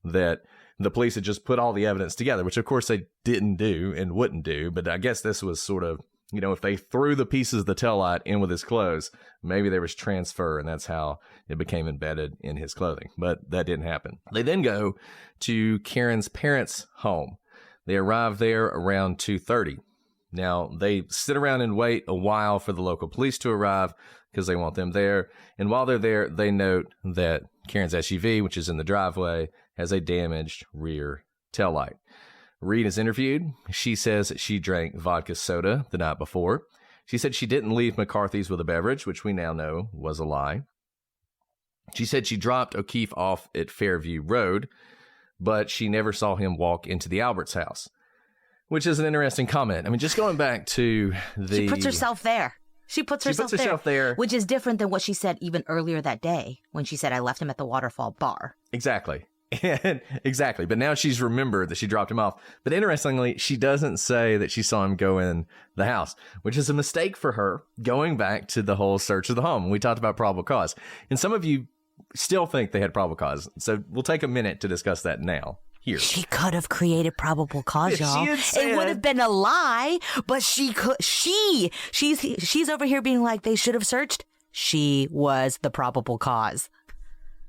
that the police had just put all the evidence together, which of course they didn't do and wouldn't do. But I guess this was sort of, you know, if they threw the pieces of the taillight in with his clothes, maybe there was transfer, and that's how it became embedded in his clothing. But that didn't happen. They then go to Karen's parents' home. They arrive there around 2:30. Now, they sit around and wait a while for the local police to arrive because they want them there. And while they're there, they note that Karen's SUV, which is in the driveway, has a damaged rear taillight. Reed is interviewed. She says that she drank vodka soda the night before. She said she didn't leave McCarthy's with a beverage, which we now know was a lie. She said she dropped O'Keefe off at Fairview Road, but she never saw him walk into the Alberts' house, which is an interesting comment. I mean, just going back to the... She puts herself there. She puts herself there, which is different than what she said even earlier that day when she said, I left him at the Waterfall bar. Exactly. Exactly. But now she's remembered that she dropped him off. But interestingly, she doesn't say that she saw him go in the house, which is a mistake for her going back to the whole search of the home. We talked about probable cause. And some of you still think they had probable cause. So we'll take a minute to discuss that now. Here. She could have created probable cause, y'all. It would have been a lie, but she could. She's over here being like, they should have searched. She was the probable cause.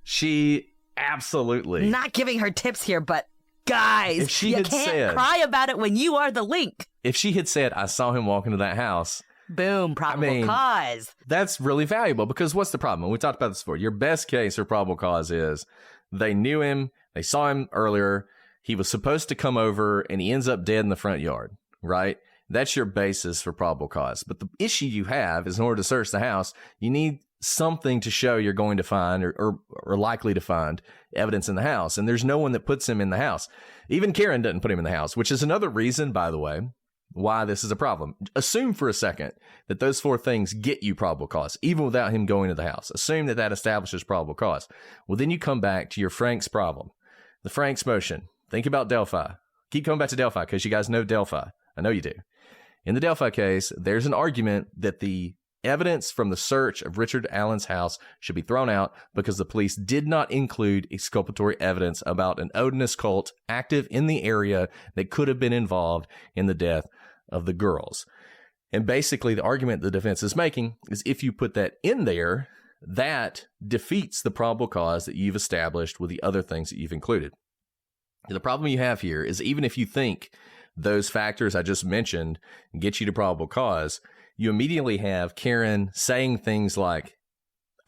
She absolutely. Not giving her tips here, but guys, you can't said, cry about it when you are the link. If she had said, I saw him walk into that house. Boom, probable cause. That's really valuable because what's the problem? And we talked about this before. Your best case for probable cause is they knew him. They saw him earlier. He was supposed to come over and he ends up dead in the front yard, right? That's your basis for probable cause. But the issue you have is in order to search the house, you need something to show you're going to find or likely to find evidence in the house. And there's no one that puts him in the house. Even Karen doesn't put him in the house, which is another reason, by the way, why this is a problem. Assume for a second that those four things get you probable cause, even without him going to the house. Assume that that establishes probable cause. Well, then you come back to your Frank's problem. The Frank's motion. Think about Delphi. Keep coming back to Delphi because you guys know Delphi. I know you do. In the Delphi case, there's an argument that the evidence from the search of Richard Allen's house should be thrown out because the police did not include exculpatory evidence about an Odinist cult active in the area that could have been involved in the death of the girls. And basically, the argument the defense is making is if you put that in there, that defeats the probable cause that you've established with the other things that you've included. The problem you have here is even if you think those factors I just mentioned get you to probable cause, you immediately have Karen saying things like,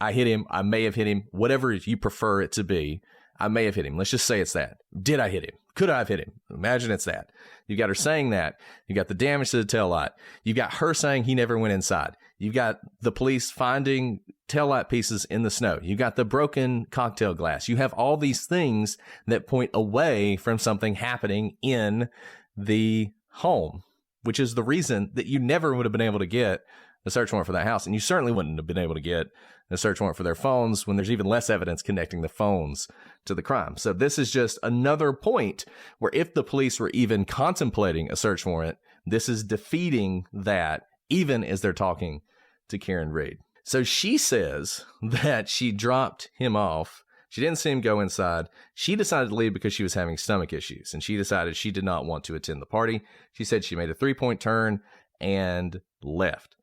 I hit him, I may have hit him, whatever you prefer it to be, I may have hit him. Let's just say it's that. Did I hit him? Could I have hit him? Imagine it's that. You got her saying that. You got the damage to the taillight. You got her saying he never went inside. You've got the police finding taillight pieces in the snow. You got the broken cocktail glass. You have all these things that point away from something happening in the home, which is the reason that you never would have been able to get a search warrant for that house. And you certainly wouldn't have been able to get a search warrant for their phones when there's even less evidence connecting the phones to the crime. So this is just another point where if the police were even contemplating a search warrant, this is defeating that even as they're talking to Karen Reed. So she says that she dropped him off. She didn't see him go inside. She decided to leave because she was having stomach issues, and she decided she did not want to attend the party. She said she made a 3-point turn and left.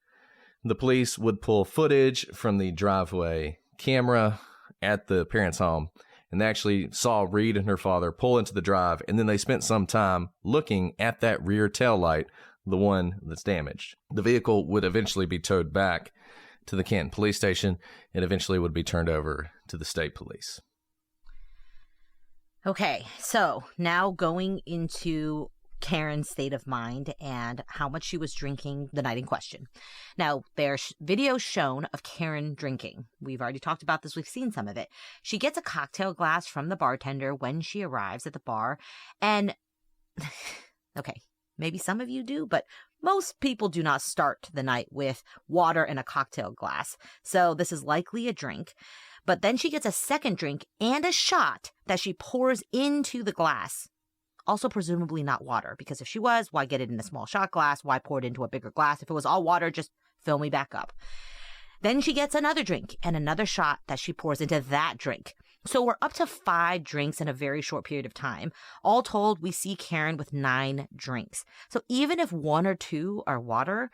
The police would pull footage from the driveway camera at the parents' home, and they actually saw Reed and her father pull into the drive, and then they spent some time looking at that rear taillight, the one that's damaged. The vehicle would eventually be towed back to the Canton police station and eventually would be turned over to the state police. Okay, so now going into Karen's state of mind and how much she was drinking the night in question. Now, there's videos shown of Karen drinking. We've already talked about this. We've seen some of it. She gets a cocktail glass from the bartender when she arrives at the bar. And, okay, maybe some of you do, but most people do not start the night with water and a cocktail glass. So this is likely a drink. But then she gets a second drink and a shot that she pours into the glass. Also presumably not water, because if she was, why get it in a small shot glass? Why pour it into a bigger glass? If it was all water, just fill me back up. Then she gets another drink and another shot that she pours into that drink. So we're up to 5 drinks in a very short period of time. All told, we see Karen with 9 drinks. So even if 1 or 2 are water,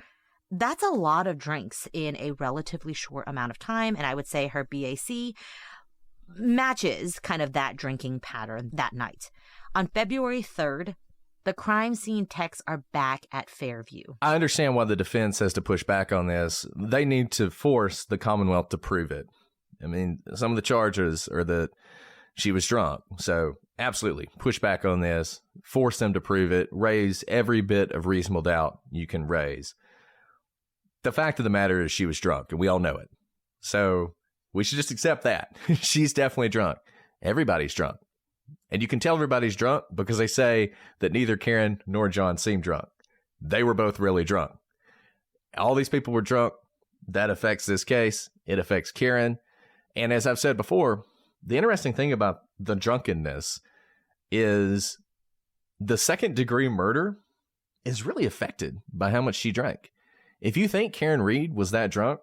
that's a lot of drinks in a relatively short amount of time. And I would say her BAC matches kind of that drinking pattern that night. On February 3rd, the crime scene texts are back at Fairview. I understand why the defense has to push back on this. They need to force the Commonwealth to prove it. I mean, some of the charges are that she was drunk. So absolutely, push back on this, force them to prove it, raise every bit of reasonable doubt you can raise. The fact of the matter is she was drunk, and we all know it. So we should just accept that. She's definitely drunk. Everybody's drunk. And you can tell everybody's drunk because they say that neither Karen nor John seemed drunk. They were both really drunk. All these people were drunk. That affects this case. It affects Karen. And as I've said before, the interesting thing about the drunkenness is the second-degree murder is really affected by how much she drank. If you think Karen Reed was that drunk,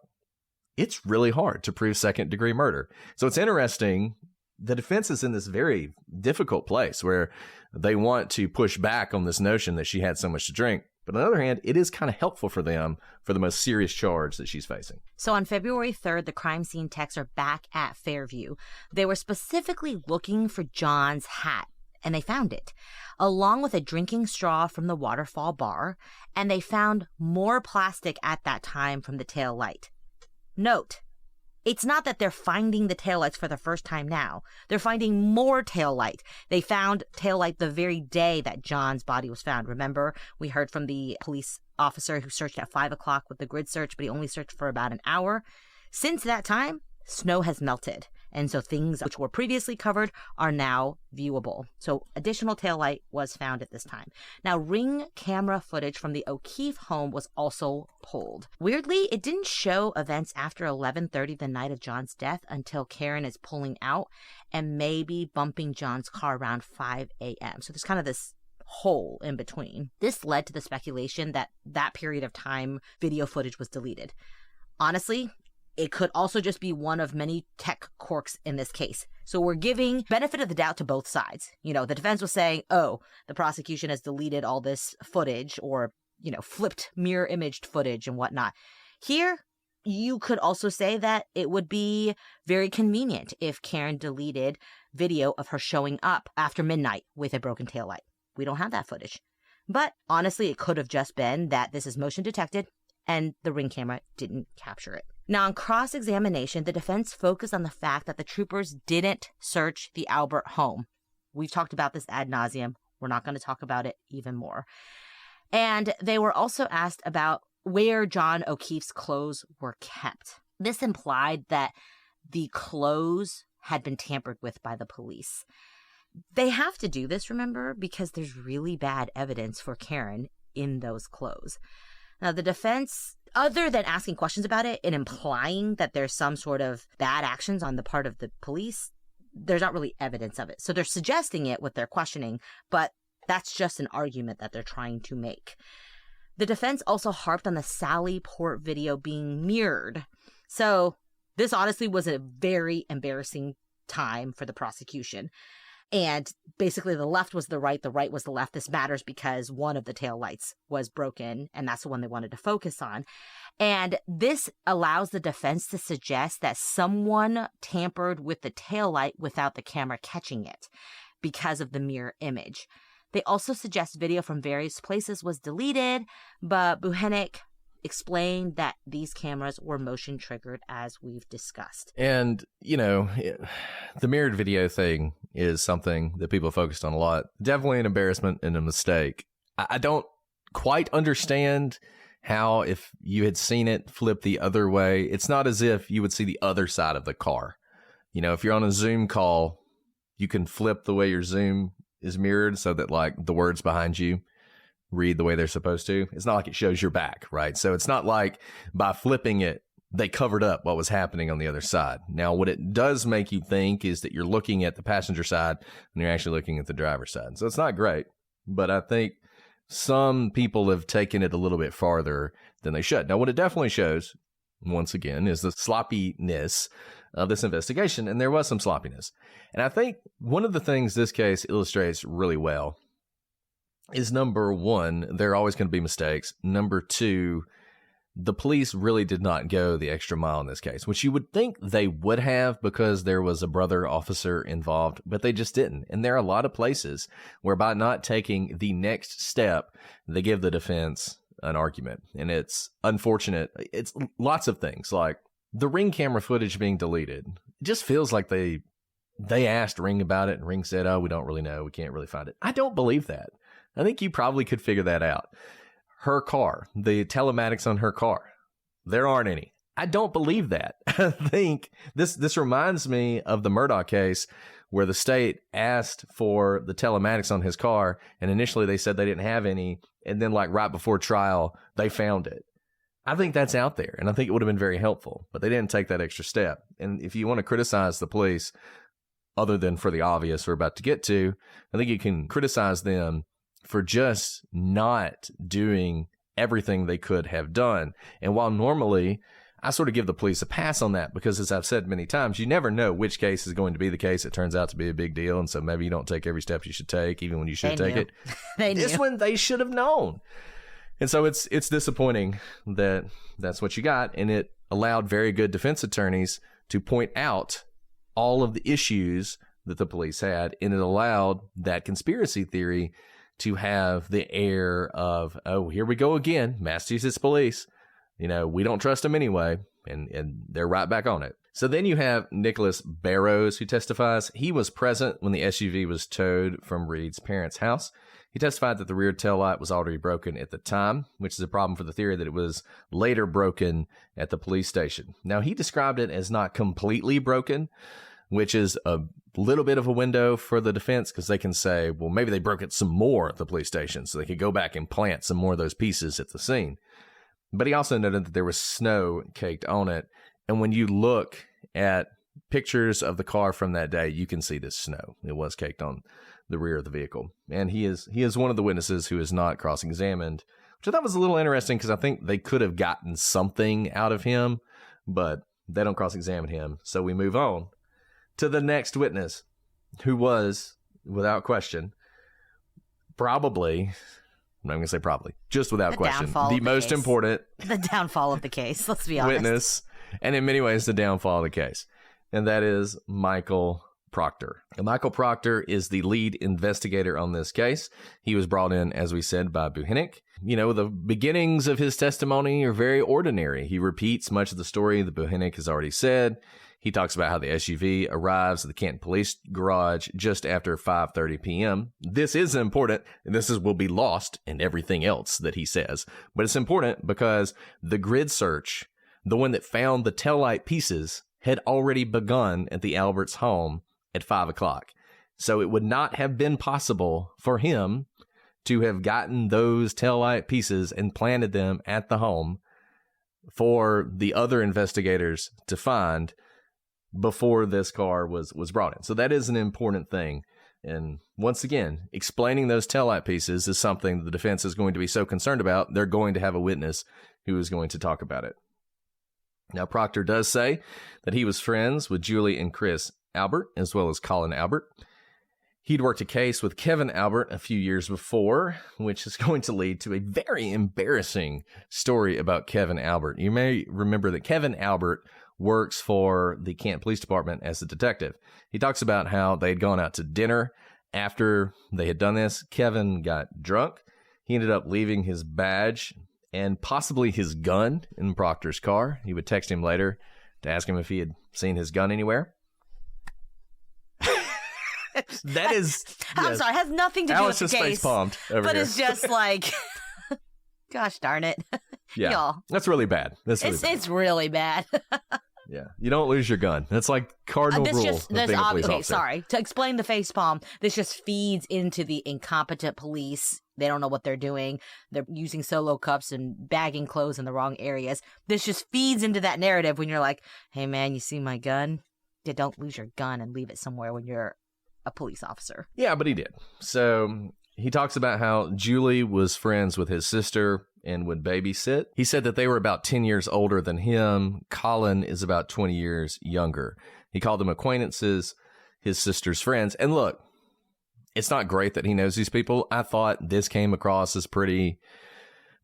it's really hard to prove second-degree murder. So it's interesting. The defense is in this very difficult place where they want to push back on this notion that she had so much to drink. But on the other hand, it is kind of helpful for them for the most serious charge that she's facing. So on February 3rd, the crime scene techs are back at Fairview. They were specifically looking for John's hat, and they found it, along with a drinking straw from the Waterfall bar, and they found more plastic at that time from the tail light. Note, it's not that they're finding the taillights for the first time now. They're finding more taillight. They found taillight the very day that John's body was found. Remember, we heard from the police officer who searched at 5 o'clock with the grid search, but he only searched for about an hour. Since that time, snow has melted. And so things which were previously covered are now viewable. So additional taillight was found at this time. Now, Ring camera footage from the O'Keefe home was also pulled. Weirdly, it didn't show events after 11:30 the night of John's death until Karen is pulling out and maybe bumping John's car around 5 a.m. So there's kind of this hole in between. This led to the speculation that that period of time video footage was deleted. Honestly, it could also just be one of many tech quirks in this case. So we're giving benefit of the doubt to both sides. You know, the defense was saying, oh, the prosecution has deleted all this footage or, you know, flipped mirror imaged footage and whatnot. Here, you could also say that it would be very convenient if Karen deleted video of her showing up after midnight with a broken taillight. We don't have that footage. But honestly, it could have just been that this is motion detected and the Ring camera didn't capture it. Now, on cross-examination, the defense focused on the fact that the troopers didn't search the Albert home. We've talked about this ad nauseum. We're not going to talk about it even more. And they were also asked about where John O'Keefe's clothes were kept. This implied that the clothes had been tampered with by the police. They have to do this, remember, because there's really bad evidence for Karen in those clothes. Now, the defense, other than asking questions about it and implying that there's some sort of bad actions on the part of the police, there's not really evidence of it. So they're suggesting it with their questioning, but that's just an argument that they're trying to make. The defense also harped on the Sally Port video being mirrored. So this honestly was a very embarrassing time for the prosecution. And basically the left was the right was the left. This matters because one of the taillights was broken, and that's the one they wanted to focus on. And this allows the defense to suggest that someone tampered with the taillight without the camera catching it because of the mirror image. They also suggest video from various places was deleted, but Buchanan explained that these cameras were motion triggered, as we've discussed. And, the mirrored video thing is something that people focused on a lot. Definitely an embarrassment and a mistake. I don't quite understand how, if you had seen it flip the other way, it's not as if you would see the other side of the car. If you're on a Zoom call, you can flip the way your Zoom is mirrored so that, like, the words behind you read the way they're supposed to. It's not like it shows your back, right? So it's not like by flipping it, they covered up what was happening on the other side. Now, what it does make you think is that you're looking at the passenger side and you're actually looking at the driver's side. So it's not great, but I think some people have taken it a little bit farther than they should. Now, what it definitely shows, once again, is the sloppiness of this investigation, and there was some sloppiness. And I think one of the things this case illustrates really well is, number one, there are always going to be mistakes. Number two, the police really did not go the extra mile in this case, which you would think they would have because there was a brother officer involved, but they just didn't. And there are a lot of places where, by not taking the next step, they give the defense an argument. And it's unfortunate. It's lots of things, like the Ring camera footage being deleted. It just feels like they asked Ring about it, and Ring said, "Oh, we don't really know. We can't really find it." I don't believe that. I think you probably could figure that out. Her car, the telematics on her car, there aren't any. I don't believe that. I think this reminds me of the Murdaugh case, where the state asked for the telematics on his car, and initially they said they didn't have any, and then, like, right before trial, they found it. I think that's out there, and I think it would have been very helpful, but they didn't take that extra step. And if you want to criticize the police, other than for the obvious we're about to get to, I think you can criticize them for just not doing everything they could have done. And while normally I sort of give the police a pass on that, because, as I've said many times, you never know which case is going to be the case that turns out to be a big deal. And so maybe you don't take every step you should take, even when you should take it. This one, they should have known. And so it's disappointing that that's what you got. And it allowed very good defense attorneys to point out all of the issues that the police had. And it allowed that conspiracy theory to have the air of, oh, here we go again, Massachusetts police. We don't trust them anyway, and they're right back on it. So then you have Nicholas Barrows, who testifies. He was present when the SUV was towed from Reed's parents' house. He testified that the rear taillight was already broken at the time, which is a problem for the theory that it was later broken at the police station. Now, he described it as not completely broken, which is a little bit of a window for the defense, because they can say, well, maybe they broke it some more at the police station, so they could go back and plant some more of those pieces at the scene. But he also noted that there was snow caked on it. And when you look at pictures of the car from that day, you can see this snow. It was caked on the rear of the vehicle. And he is one of the witnesses who is not cross-examined, which I thought was a little interesting, because I think they could have gotten something out of him, but they don't cross-examine him. So we move on to the next witness, who was, without question, probably, I'm not going to say probably, just without question, the most important. The downfall of the case, let's be honest. Witness, and in many ways, the downfall of the case. And that is Michael Proctor. And Michael Proctor is the lead investigator on this case. He was brought in, as we said, by Buhinick. The beginnings of his testimony are very ordinary. He repeats much of the story that Buhinick has already said. He talks about how the SUV arrives at the Canton Police Garage just after 5:30 p.m. This is important, and will be lost in everything else that he says. But it's important because the grid search, the one that found the taillight pieces, had already begun at the Alberts' home at 5 o'clock. So it would not have been possible for him to have gotten those taillight pieces and planted them at the home for the other investigators to find before this car was brought in. So that is an important thing. And once again, explaining those taillight pieces is something the defense is going to be so concerned about, they're going to have a witness who is going to talk about it. Now, Proctor does say that he was friends with Julie and Chris Albert, as well as Colin Albert. He'd worked a case with Kevin Albert a few years before, which is going to lead to a very embarrassing story about Kevin Albert. You may remember that Kevin Albert works for the Canton Police Department as a detective. He talks about how they'd gone out to dinner. After they had done this, Kevin got drunk. He ended up leaving his badge and possibly his gun in Proctor's car. He would text him later to ask him if he had seen his gun anywhere. That is... I'm sorry, it has nothing to do with the case. Alice just face-palmed over here. It's just like... Gosh darn it. Yeah, y'all. That's really bad. It's really bad. Yeah, you don't lose your gun. That's like cardinal rule of being a police officer. Sorry. To explain the facepalm, this just feeds into the incompetent police. They don't know what they're doing. They're using solo cups and bagging clothes in the wrong areas. This just feeds into that narrative when you're like, hey, man, you see my gun? Yeah, don't lose your gun and leave it somewhere when you're a police officer. Yeah, but he did. So he talks about how Julie was friends with his sister and would babysit. He said that they were about 10 years older than him. Colin is about 20 years younger. He called them acquaintances, his sister's friends. And look, it's not great that he knows these people. I thought this came across as pretty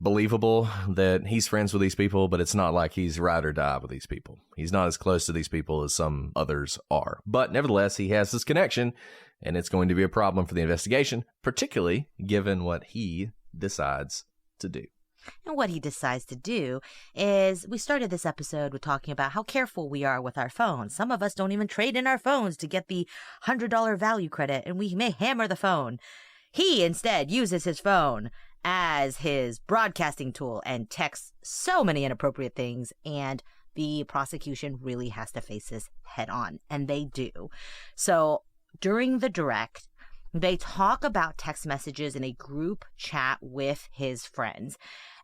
believable that he's friends with these people, but it's not like he's ride or die with these people. He's not as close to these people as some others are. But nevertheless, he has this connection, and it's going to be a problem for the investigation, particularly given what he decides to do. And what he decides to do is, we started this episode with talking about how careful we are with our phones. Some of us don't even trade in our phones to get the $100 value credit, and we may hammer the phone. He instead uses his phone as his broadcasting tool and texts so many inappropriate things, and the prosecution really has to face this head on, and they do. So during the direct, they talk about text messages in a group chat with his friends.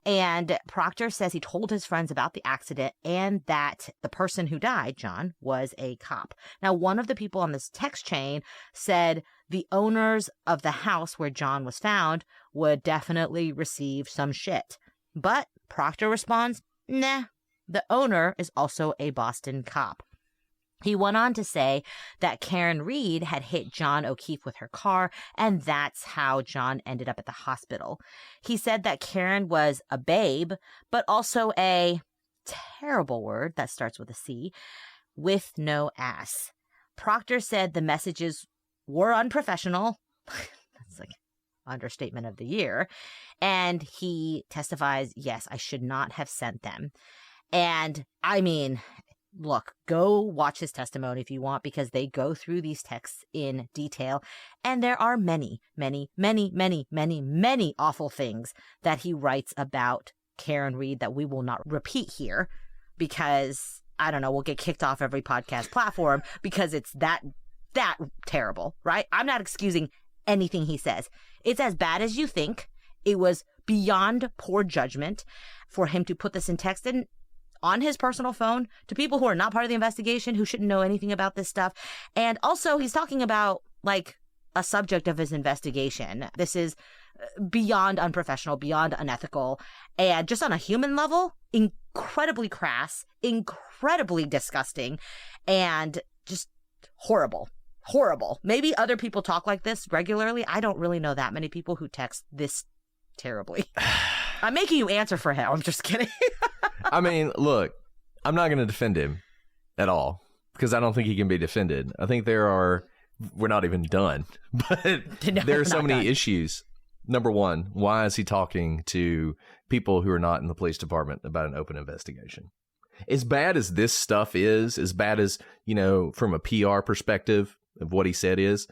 And Proctor says he told his friends about the accident and that the person who died, John, was a cop. Now, one of the people on this text chain said the owners of the house where John was found would definitely receive some shit. But Proctor responds, nah, the owner is also a Boston cop. He went on to say that Karen Reed had hit John O'Keefe with her car, and that's how John ended up at the hospital. He said that Karen was a babe, but also a terrible word that starts with a C, with no ass. Proctor said the messages were unprofessional. That's like understatement of the year. And he testifies, yes, I should not have sent them. And I mean, look, go watch his testimony if you want, because they go through these texts in detail. And there are many, many, many, many, many, many awful things that he writes about Karen Reed that we will not repeat here, because, I don't know, we'll get kicked off every podcast platform because it's that terrible, right? I'm not excusing anything he says. It's as bad as you think. It was beyond poor judgment for him to put this in text and on his personal phone to people who are not part of the investigation, who shouldn't know anything about this stuff. And also, he's talking about, like, a subject of his investigation. This is beyond unprofessional, beyond unethical, and just on a human level, incredibly crass, incredibly disgusting, and just horrible. Horrible. Maybe other people talk like this regularly. I don't really know that many people who text this terribly. I'm making you answer for him. I'm just kidding. I mean, look, I'm not going to defend him at all, because I don't think he can be defended. I think we're not even done, but No, there are so many done. issues. Number one, why is he talking to people who are not in the police department about an open investigation? As bad as this stuff is, as bad as, you know, from a PR perspective of what he said is,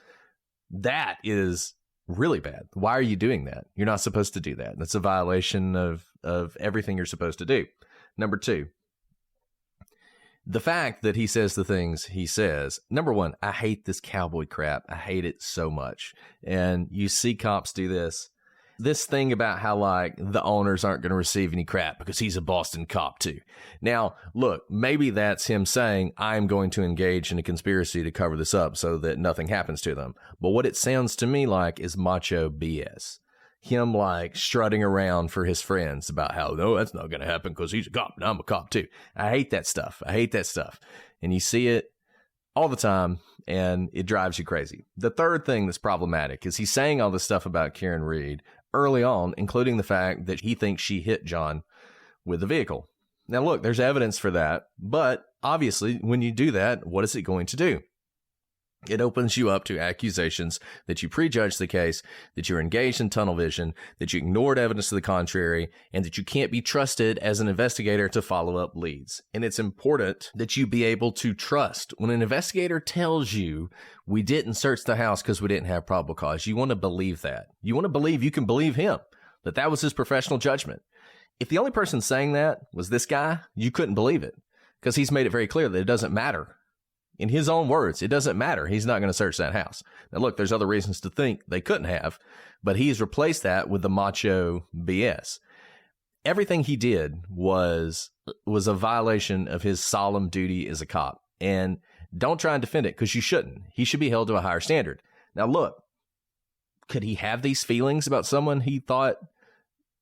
that is really bad. Why are you doing that? You're not supposed to do that. That's a violation of everything you're supposed to do. Number two, the fact that he says the things he says. Number one, I hate this cowboy crap. I hate it so much. And you see cops do this. This thing about how, like, the owners aren't going to receive any crap because he's a Boston cop too. Now, look, maybe that's him saying, I'm going to engage in a conspiracy to cover this up so that nothing happens to them. But what it sounds to me like is macho BS. Him, like, strutting around for his friends about how, no, that's not going to happen because he's a cop and I'm a cop too. I hate that stuff. And you see it all the time, and it drives you crazy. The third thing that's problematic is he's saying all this stuff about Karen Reed early on, including the fact that he thinks she hit John with the vehicle. Now, look, there's evidence for that, but obviously when you do that, what is it going to do? It opens you up to accusations that you prejudged the case, that you're engaged in tunnel vision, that you ignored evidence to the contrary, and that you can't be trusted as an investigator to follow up leads. And it's important that you be able to trust. When an investigator tells you, we didn't search the house because we didn't have probable cause, you want to believe that. You want to believe you can believe him, that was his professional judgment. If the only person saying that was this guy, you couldn't believe it because he's made it very clear that it doesn't matter. In his own words, it doesn't matter. He's not going to search that house. Now, look, there's other reasons to think they couldn't have, but he's replaced that with the macho BS. Everything he did was a violation of his solemn duty as a cop. And don't try and defend it because you shouldn't. He should be held to a higher standard. Now, look, could he have these feelings about someone he thought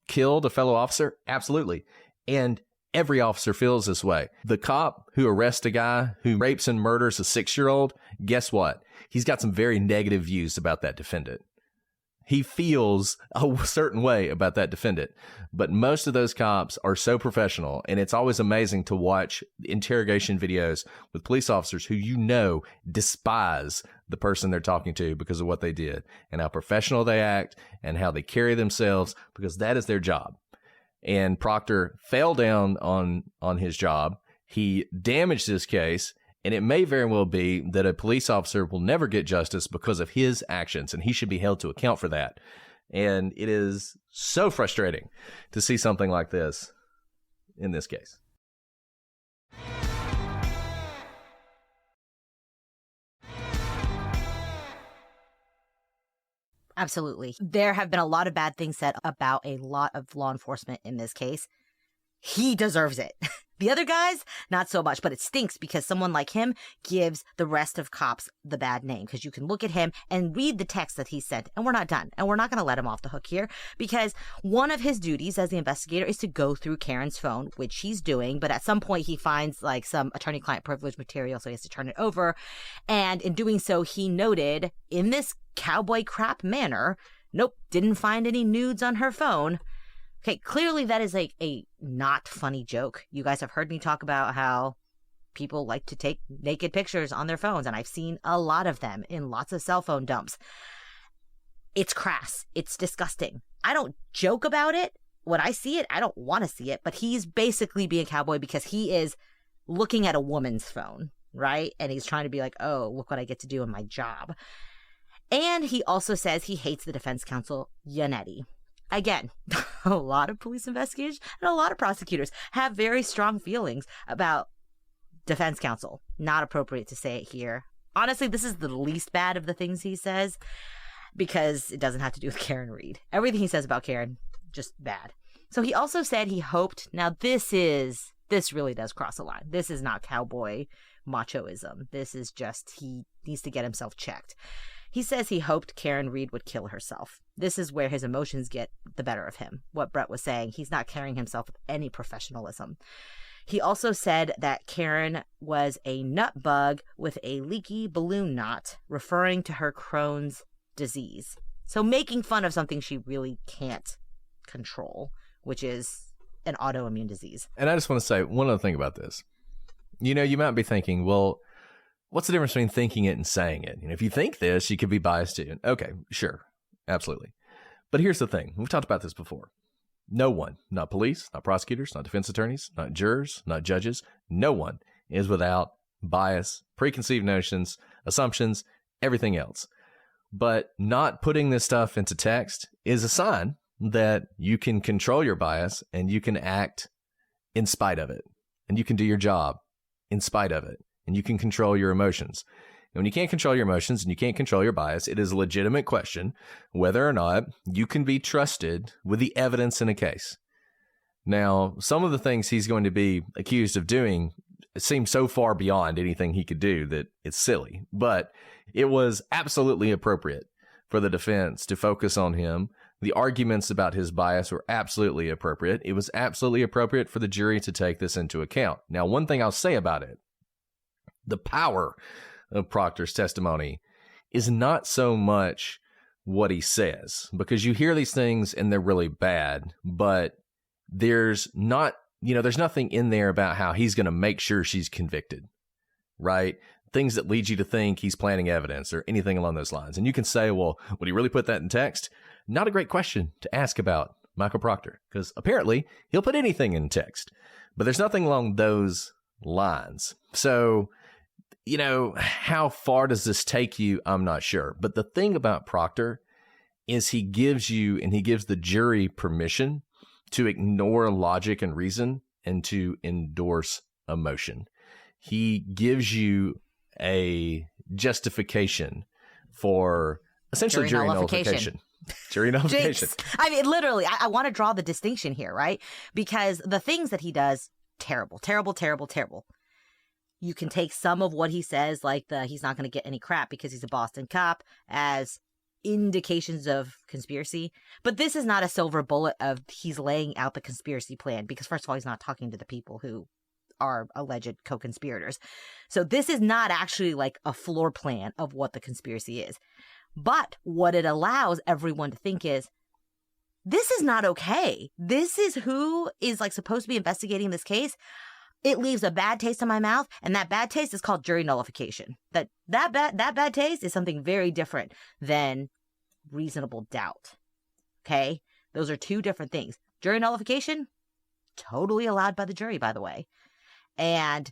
killed a fellow officer? Absolutely. And every officer feels this way. The cop who arrests a guy who rapes and murders a 6-year-old, guess what? He's got some very negative views about that defendant. He feels a certain way about that defendant. But most of those cops are so professional, and it's always amazing to watch interrogation videos with police officers who despise the person they're talking to because of what they did and how professional they act and how they carry themselves because that is their job. And Proctor fell down on his job. He damaged this case, and it may very well be that a police officer will never get justice because of his actions, and he should be held to account for that. And it is so frustrating to see something like this in this case. Absolutely. There have been a lot of bad things said about a lot of law enforcement in this case. He deserves it. The other guys, not so much, but it stinks because someone like him gives the rest of cops the bad name because you can look at him and read the text that he sent, and we're not done. And we're not going to let him off the hook here because one of his duties as the investigator is to go through Karen's phone, which he's doing. But at some point he finds like some attorney-client privilege material, so he has to turn it over. And in doing so, he noted in this cowboy crap manner, nope, didn't find any nudes on her phone. Okay, clearly that is a not funny joke. You guys have heard me talk about how people like to take naked pictures on their phones, and I've seen a lot of them in lots of cell phone dumps. It's crass. It's disgusting. I don't joke about it. When I see it, I don't want to see it, but he's basically being a cowboy because he is looking at a woman's phone, right? And he's trying to be like, oh, look what I get to do in my job. And he also says he hates the defense counsel, Yannetti. Again, a lot of police investigators and a lot of prosecutors have very strong feelings about defense counsel. Not appropriate to say it here. Honestly, this is the least bad of the things he says because it doesn't have to do with Karen Reed. Everything he says about Karen, just bad. So he also said he hoped, now this really does cross a line. This is not cowboy machoism. This is just he needs to get himself checked. He says he hoped Karen Reed would kill herself. This is where his emotions get the better of him. What Brett was saying, he's not carrying himself with any professionalism. He also said that Karen was a nut bug with a leaky balloon knot, referring to her Crohn's disease. So making fun of something she really can't control, which is an autoimmune disease. And I just want to say one other thing about this. You might be thinking, well, what's the difference between thinking it and saying it? If you think this, you could be biased too. Okay, sure. Absolutely. But here's the thing. We've talked about this before. No one, not police, not prosecutors, not defense attorneys, not jurors, not judges, no one is without bias, preconceived notions, assumptions, everything else. But not putting this stuff into text is a sign that you can control your bias and you can act in spite of it. And you can do your job in spite of it. And you can control your emotions. And when you can't control your emotions and you can't control your bias, it is a legitimate question whether or not you can be trusted with the evidence in a case. Now, some of the things he's going to be accused of doing seem so far beyond anything he could do that it's silly. But it was absolutely appropriate for the defense to focus on him. The arguments about his bias were absolutely appropriate. It was absolutely appropriate for the jury to take this into account. Now, one thing I'll say about it, the power of Proctor's testimony is not so much what he says, because you hear these things and they're really bad, but there's nothing in there about how he's going to make sure she's convicted, right? things that lead you to think he's planting evidence or anything along those lines. And you can say, well, would he really put that in text? Not a great question to ask about Michael Proctor, because apparently he'll put anything in text, but there's nothing along those lines. So, how far does this take you? I'm not sure. But the thing about Proctor is he gives the jury permission to ignore logic and reason and to endorse emotion. He gives you a justification for essentially jury nullification. Jury nullification. I mean, literally, I want to draw the distinction here, right? Because the things that he does, terrible, terrible, terrible, terrible. You can take some of what he says, like he's not going to get any crap because he's a Boston cop, as indications of conspiracy. But this is not a silver bullet of he's laying out the conspiracy plan, because first of all, he's not talking to the people who are alleged co-conspirators. So this is not actually like a floor plan of what the conspiracy is. But what it allows everyone to think is, this is not okay. This is who is like supposed to be investigating this case. It leaves a bad taste in my mouth, and that bad taste is called jury nullification. That bad taste is something very different than reasonable doubt. Okay? Those are two different things. Jury nullification, totally allowed by the jury, by the way. And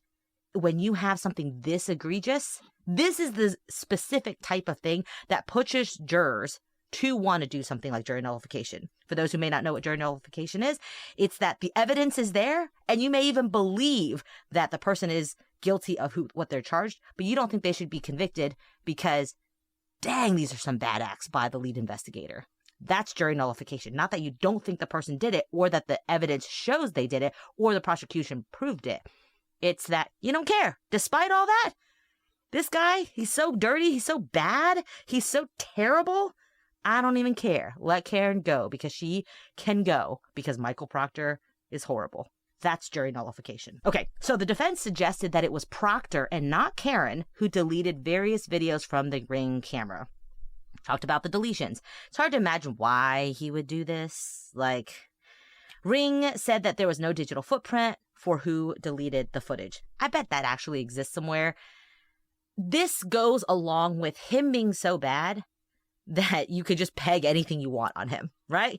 when you have something this egregious, this is the specific type of thing that pushes jurors to want to do something like jury nullification. For those who may not know what jury nullification is, it's that the evidence is there, and you may even believe that the person is guilty of what they're charged, but you don't think they should be convicted because, dang, these are some bad acts by the lead investigator. That's jury nullification. Not that you don't think the person did it, or that the evidence shows they did it, or the prosecution proved it. It's that you don't care. Despite all that, this guy, he's so dirty, he's so bad, he's so terrible. I don't even care. Let Karen go, because she can go, because Michael Proctor is horrible. That's jury nullification. Okay, so the defense suggested that it was Proctor and not Karen who deleted various videos from the Ring camera. Talked about the deletions. It's hard to imagine why he would do this. Like, Ring said that there was no digital footprint for who deleted the footage. I bet that actually exists somewhere. This goes along with him being so bad that you could just peg anything you want on him, right?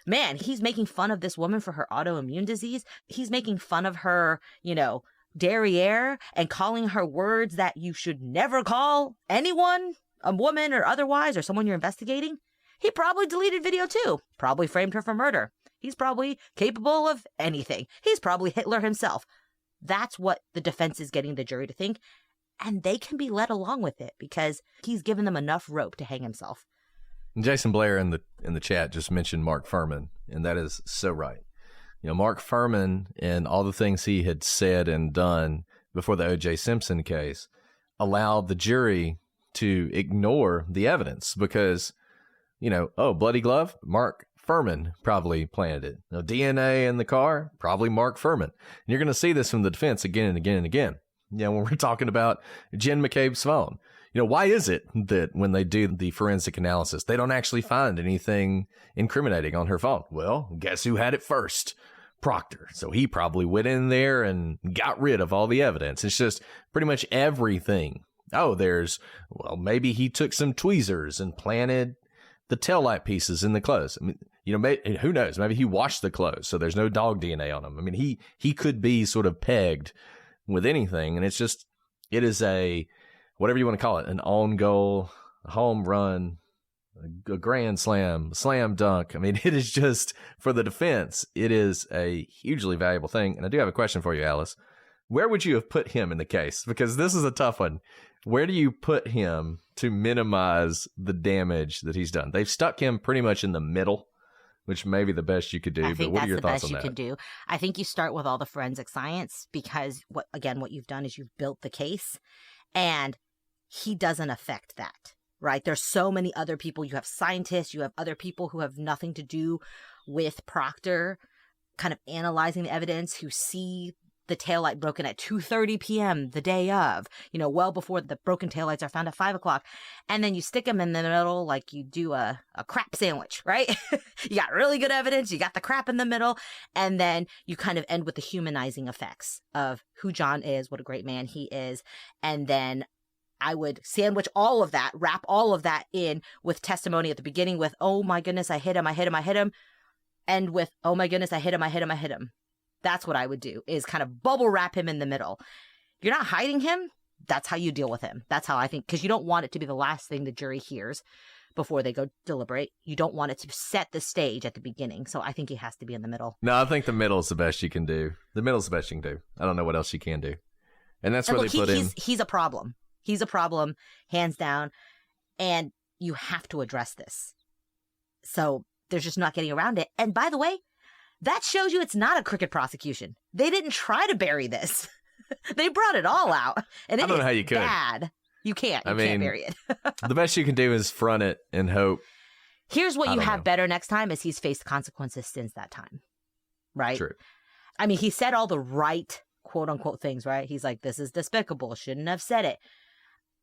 Man, he's making fun of this woman for her autoimmune disease. He's making fun of her, derriere, and calling her words that you should never call anyone, a woman or otherwise, or someone you're investigating. He probably deleted video too. Probably framed her for murder. He's probably capable of anything. He's probably Hitler himself. That's what the defense is getting the jury to think. And they can be led along with it because he's given them enough rope to hang himself. Jason Blair in the chat just mentioned Mark Furman, and that is so right. Mark Furman and all the things he had said and done before the O.J. Simpson case allowed the jury to ignore the evidence because, bloody glove, Mark Furman probably planted it. DNA in the car, probably Mark Furman. And you're going to see this from the defense again and again and again. When we're talking about Jen McCabe's phone, why is it that when they do the forensic analysis, they don't actually find anything incriminating on her phone? Well, guess who had it first? Proctor. So he probably went in there and got rid of all the evidence. It's just pretty much everything. Oh, maybe he took some tweezers and planted the taillight pieces in the clothes. I mean, who knows? Maybe he washed the clothes, so there's no dog DNA on them. I mean, he could be sort of pegged with anything, and it is a, whatever you want to call it, an on goal, a home run, a grand slam, slam dunk. I mean, it is just, for the defense, it is a hugely valuable thing. And I do have a question for you, Alice. Where would you have put him in the case? Because this is a tough one. Where do you put him to minimize the damage that he's done? They've stuck him pretty much in the middle, which may be the best you could do. But what are your thoughts on that? I think that's the best you could do. I think you start with all the forensic science because, what you've done is you've built the case, and he doesn't affect that, right? There's so many other people. You have scientists, you have other people who have nothing to do with Proctor kind of analyzing the evidence, who see the taillight broken at 2:30 p.m. the day of, well before the broken taillights are found at 5 o'clock. And then you stick them in the middle like you do a crap sandwich, right? You got really good evidence, you got the crap in the middle, and then you kind of end with the humanizing effects of who John is, what a great man he is, and then I would sandwich all of that, wrap all of that in with testimony at the beginning with, oh my goodness, I hit him. End with, oh my goodness, I hit him. That's what I would do, is kind of bubble wrap him in the middle. You're not hiding him. That's how you deal with him. That's how I think, because you don't want it to be the last thing the jury hears before they go deliberate. You don't want it to set the stage at the beginning. So I think he has to be in the middle. No, I think the middle is the best you can do. The middle is the best you can do. I don't know what else you can do. And that's where they put him. He's a problem. He's a problem, hands down. And you have to address this. So there's just not getting around it. And by the way, that shows you it's not a crooked prosecution. They didn't try to bury this. They brought it all out. And I don't know how you could. Bad. You can't. You can't bury it. The best you can do is front it and hope. Here's what you have better next time is he's faced consequences since that time. Right? True. I mean, he said all the right quote unquote things, right? He's like, this is despicable. Shouldn't have said it.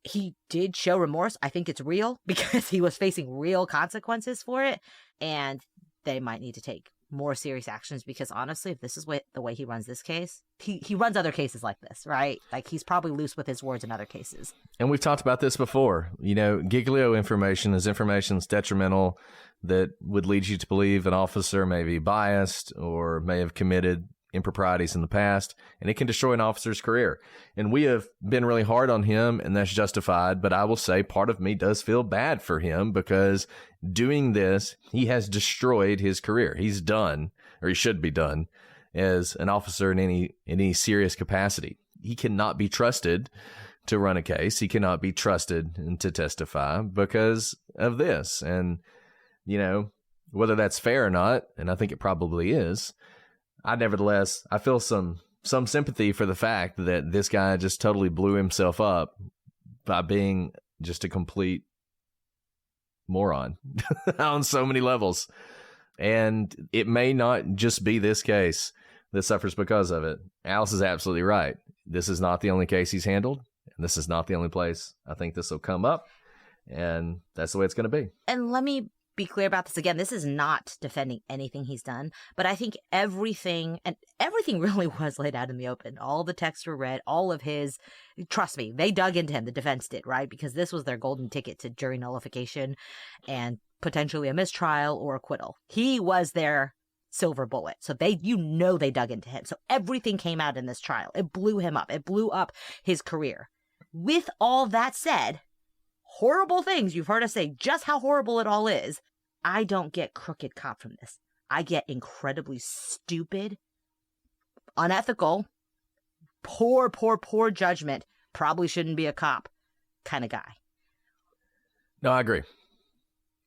He did show remorse. I think it's real because he was facing real consequences for it. And they might need to take more serious actions because honestly, if this is the way he runs this case, he runs other cases like this, right? Like he's probably loose with his words in other cases. And we've talked about this before. You know, Giglio information is information that's detrimental that would lead you to believe an officer may be biased or may have committed improprieties in the past, and it can destroy an officer's career. And we have been really hard on him, and that's justified. But I will say part of me does feel bad for him because doing this, he has destroyed his career. He's done, or he should be done, as an officer in any serious capacity. He cannot be trusted to run a case. He cannot be trusted to testify because of this. And, you know, whether that's fair or not, and I think it probably is, I feel some sympathy for the fact that this guy just totally blew himself up by being just a complete moron on so many levels. And it may not just be this case that suffers because of it. Alice is absolutely right. This is not the only case he's handled, and this is not the only place I think this will come up, and that's the way it's going to be. And let me be clear about this again. This is not defending anything he's done, but I think everything really was laid out in the open. All the texts were read, all of his, trust me, they dug into him. The defense did, right? Because this was their golden ticket to jury nullification and potentially a mistrial or acquittal. He was their silver bullet. So they dug into him. So everything came out in this trial. It blew him up. It blew up his career. With all that said, horrible things. You've heard us say just how horrible it all is. I don't get crooked cop from this. I get incredibly stupid, unethical, poor judgment, probably shouldn't be a cop kind of guy. No, I agree.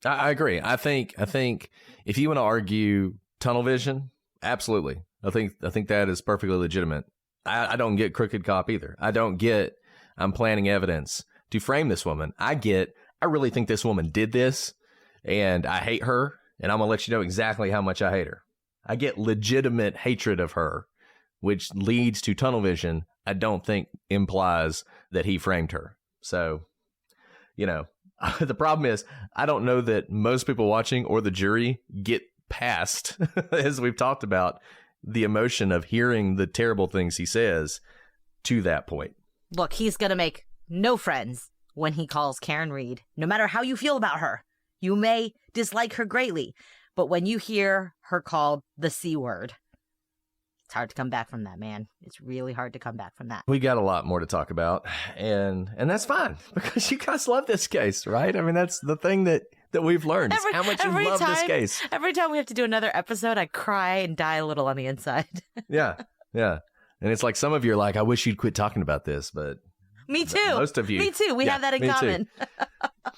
I agree. I think if you want to argue tunnel vision, absolutely. I think that is perfectly legitimate. I don't get crooked cop either. I don't get I'm planning evidence to frame this woman. I really think this woman did this, and I hate her, and I'm going to let you know exactly how much I hate her. I get legitimate hatred of her, which leads to tunnel vision. I don't think implies that he framed her. So, you know, the problem is I don't know that most people watching or the jury get past, as we've talked about, the emotion of hearing the terrible things he says to that point. Look, he's going to make no friends when he calls Karen Reed, no matter how you feel about her. You may dislike her greatly, but when you hear her called the C word, it's hard to come back from that, man. It's really hard to come back from that. We got a lot more to talk about, and that's fine because you guys love this case, right? I mean, that's the thing that we've learned is how much you love this case. Every time we have to do another episode, I cry and die a little on the inside. Yeah. And it's like some of you are like, I wish you'd quit talking about this, but me too. Most of you. Me too. We have that in common.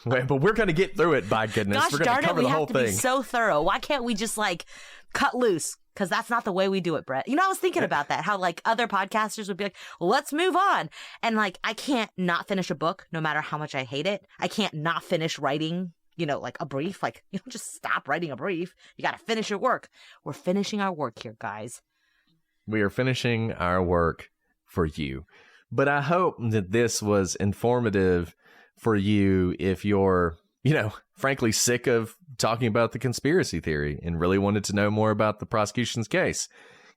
Wait, but we're going to get through it, by goodness. Gosh we're going to cover the whole thing. We have to be so thorough. Why can't we just cut loose? Because that's not the way we do it, Brett. You know, I was thinking about that, how other podcasters would be like, well, let's move on. And I can't not finish a book no matter how much I hate it. I can't not finish writing, a brief. You don't just stop writing a brief. You got to finish your work. We're finishing our work here, guys. We are finishing our work for you. But I hope that this was informative for you if you're, frankly sick of talking about the conspiracy theory and really wanted to know more about the prosecution's case.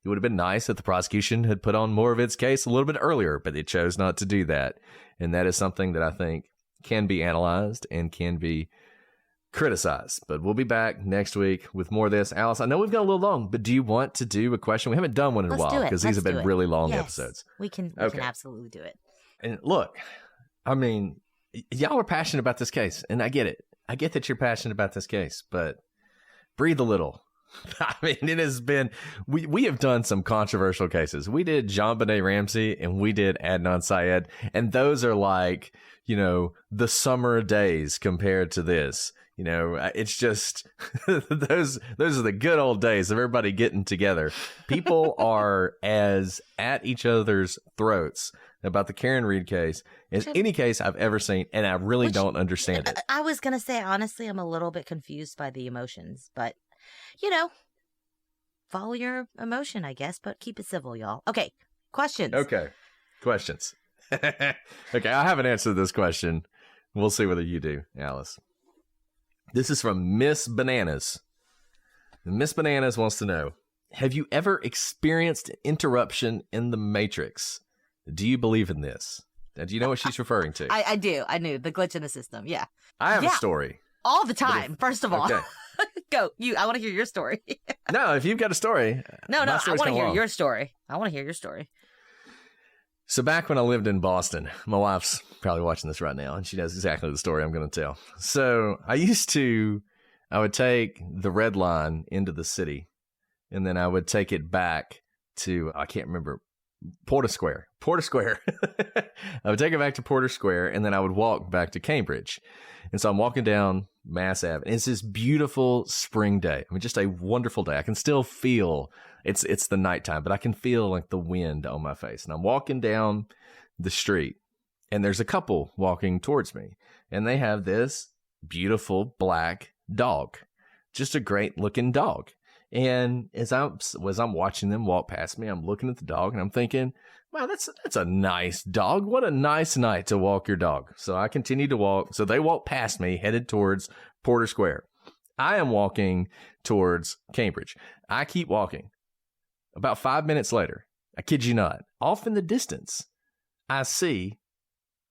It would have been nice if the prosecution had put on more of its case a little bit earlier, but it chose not to do that. And that is something that I think can be analyzed and can be criticized. But we'll be back next week with more of this. Alice, I know we've got a little long, but do you want to do a question? We haven't done one in a while because these have been really long episodes. We can absolutely do it. And look, I mean, y'all are passionate about this case, and I get it. I get that you're passionate about this case, but breathe a little. I mean, it has been, we have done some controversial cases. We did JonBenet Ramsey and we did Adnan Syed, and those are like, you know, the summer days compared to this. You know, it's just those are the good old days of everybody getting together. People are as at each other's throats about the Karen Reed case as any case I've ever seen, and I really don't understand it. I was going to say, honestly, I'm a little bit confused by the emotions, but, you know, follow your emotion, I guess, but keep it civil, y'all. Okay, questions. Okay, questions. Okay, I haven't answered this question. We'll see whether you do, Alice. This is from Miss Bananas. Miss Bananas wants to know, have you ever experienced an interruption in the Matrix? Do you believe in this? Now, do you know what she's referring to? I do. I knew. The glitch in the system. Yeah. I have a story. All the time, first of all. Okay. Go. I want to hear your story. No, if you've got a story. No, I want to hear your story. I want to hear your story. So back when I lived in Boston, my wife's probably watching this right now, and she knows exactly the story I'm going to tell. So I would take the red line into the city, and then I would take it back to, I can't remember, Porter Square. I would take it back to Porter Square, and then I would walk back to Cambridge. And so I'm walking down Mass Ave, and it's this beautiful spring day. I mean, just a wonderful day. I can still feel, it's the nighttime, but I can feel like the wind on my face. And I'm walking down the street, and there's a couple walking towards me, and they have this beautiful black dog, just a great looking dog. And as I'm watching them walk past me, I'm looking at the dog and I'm thinking, wow, that's a nice dog. What a nice night to walk your dog. So I continue to walk. So they walk past me, headed towards Porter Square. I am walking towards Cambridge. I keep walking. About 5 minutes later, I kid you not, off in the distance, I see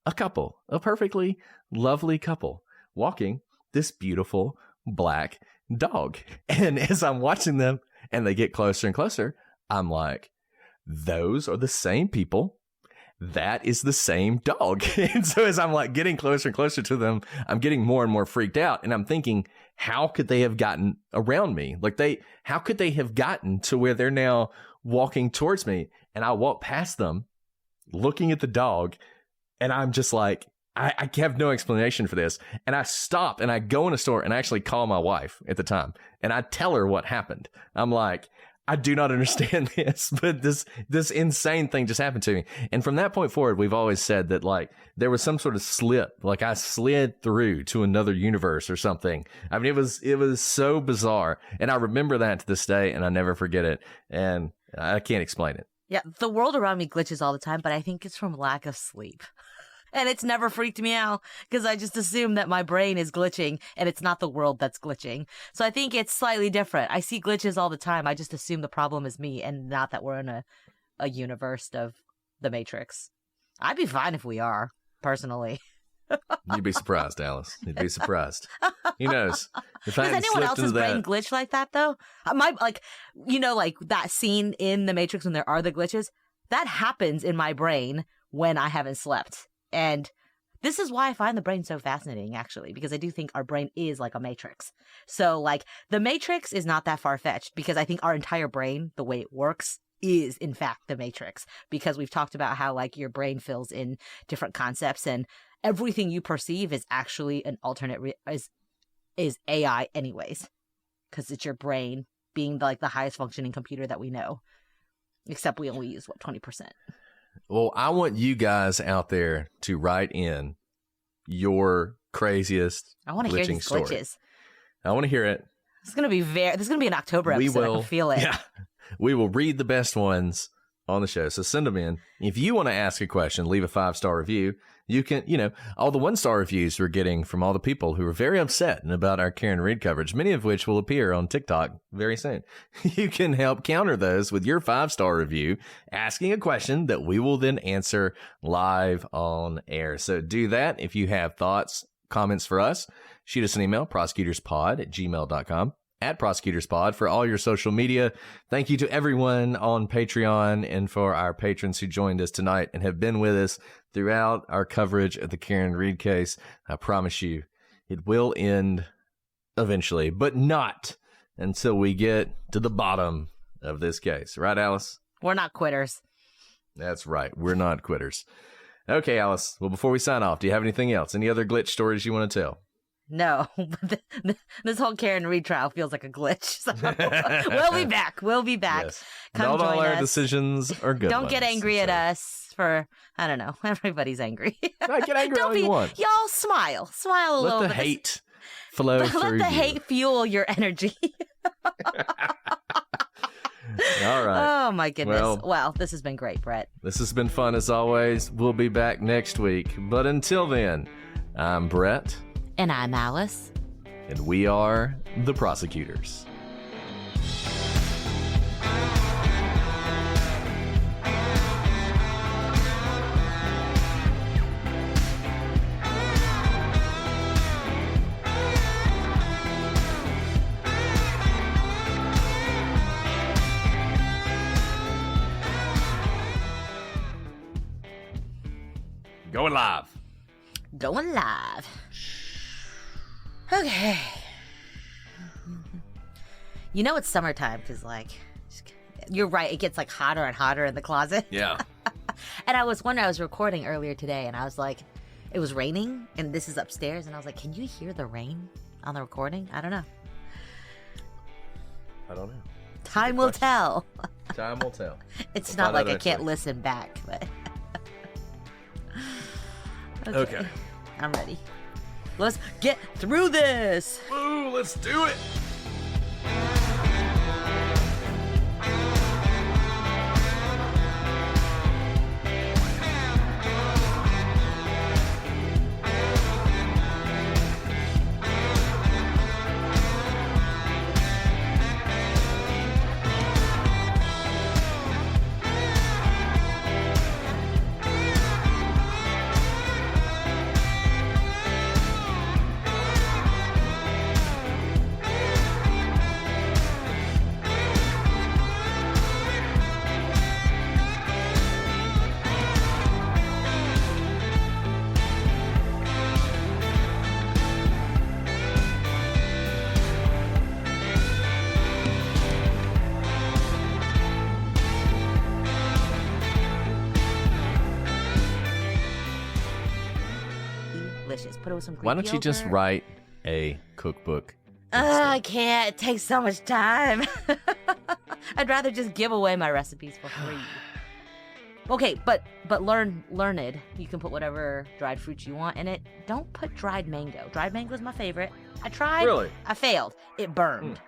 a couple, a perfectly lovely couple, walking this beautiful black dog. And as I'm watching them and they get closer and closer, I'm like, those are the same people. That is the same dog. And so as I'm like getting closer and closer to them, I'm getting more and more freaked out. And I'm thinking, how could they have gotten around me? How could they have gotten to where they're now walking towards me? And I walk past them looking at the dog, and I'm just like, I have no explanation for this. And I stop and I go in a store and I actually call my wife at the time and I tell her what happened. I'm like, I do not understand this, but this insane thing just happened to me. And from that point forward, we've always said that like there was some sort of slip, like I slid through to another universe or something. I mean, it was so bizarre. And I remember that to this day and I never forget it. And I can't explain it. Yeah, the world around me glitches all the time, but I think it's from lack of sleep. And it's never freaked me out because I just assume that my brain is glitching and it's not the world that's glitching. So I think it's slightly different. I see glitches all the time. I just assume the problem is me and not that we're in a universe of the Matrix. I'd be fine if we are, personally. You'd be surprised, Alice. You'd be surprised. Who knows? Does anyone else's brain glitch like that, though? Like that scene in The Matrix when there are the glitches, that happens in my brain when I haven't slept. And this is why I find the brain so fascinating, actually, because I do think our brain is like a matrix. So, like, the Matrix is not that far-fetched because I think our entire brain, the way it works, is, in fact, the Matrix. Because we've talked about how, like, your brain fills in different concepts and everything you perceive is actually an alternate, is AI anyways. Because it's your brain being, like, the highest functioning computer that we know. Except we only use, 20%. Well, I want you guys out there to write in your craziest I want to hear these glitches. Story. I want to hear it. This is going to be an October episode. I can feel it. Yeah. We will read the best ones on the show. So send them in. If you want to ask a question, leave a 5-star review. You can, all the 1-star reviews we're getting from all the people who are very upset about our Karen Reed coverage, many of which will appear on TikTok very soon. You can help counter those with your 5-star review, asking a question that we will then answer live on air. So do that. If you have thoughts, comments for us, shoot us an email, prosecutorspod@gmail.com. at prosecutorspod for all your social media. Thank you to everyone on Patreon and for our patrons who joined us tonight and have been with us throughout our coverage of the Karen Reed case. I promise you, it will end eventually, but not until we get to the bottom of this case. Right, Alice? We're not quitters. That's right. We're not quitters. Okay, Alice. Well, before we sign off, do you have anything else? Any other glitch stories you want to tell? No, this whole Karen Reed trial feels like a glitch. So we'll be back. We'll be back. Yes. Come Not all join our us. decisions are good. Don't get ones, angry at so. us for, I don't know, everybody's angry. Right, get angry all you want. Y'all smile. Smile a little Let bit. the hate flow through Let the you. hate fuel your energy. All right. Oh, my goodness. Well- Well, this has been great, Brett. This has been fun as always. We'll be back next week. But until then, I'm Brett, And I'm Alice. and we are the prosecutors. Going live. Going live. Okay. You know it's summertime because, you're right. It gets, hotter and hotter in the closet. Yeah. And I was wondering, I was recording earlier today, and I was like, it was raining, and this is upstairs, and I was like, can you hear the rain on the recording? I don't know. I don't know. Time will tell. Time will tell. It's We'll not find like out I can't eventually. listen back, but... Okay. I'm ready. Let's get through this. Ooh, let's do it. Delicious. Put it with some Greek Why don't you just yogurt. write a cookbook? I can't. It takes so much time. I'd rather just give away my recipes for free. Okay, but learned. You can put whatever dried fruits you want in it. Don't put dried mango. Dried mango is my favorite. I tried. Really? I failed. It burned.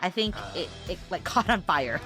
I think it caught on fire.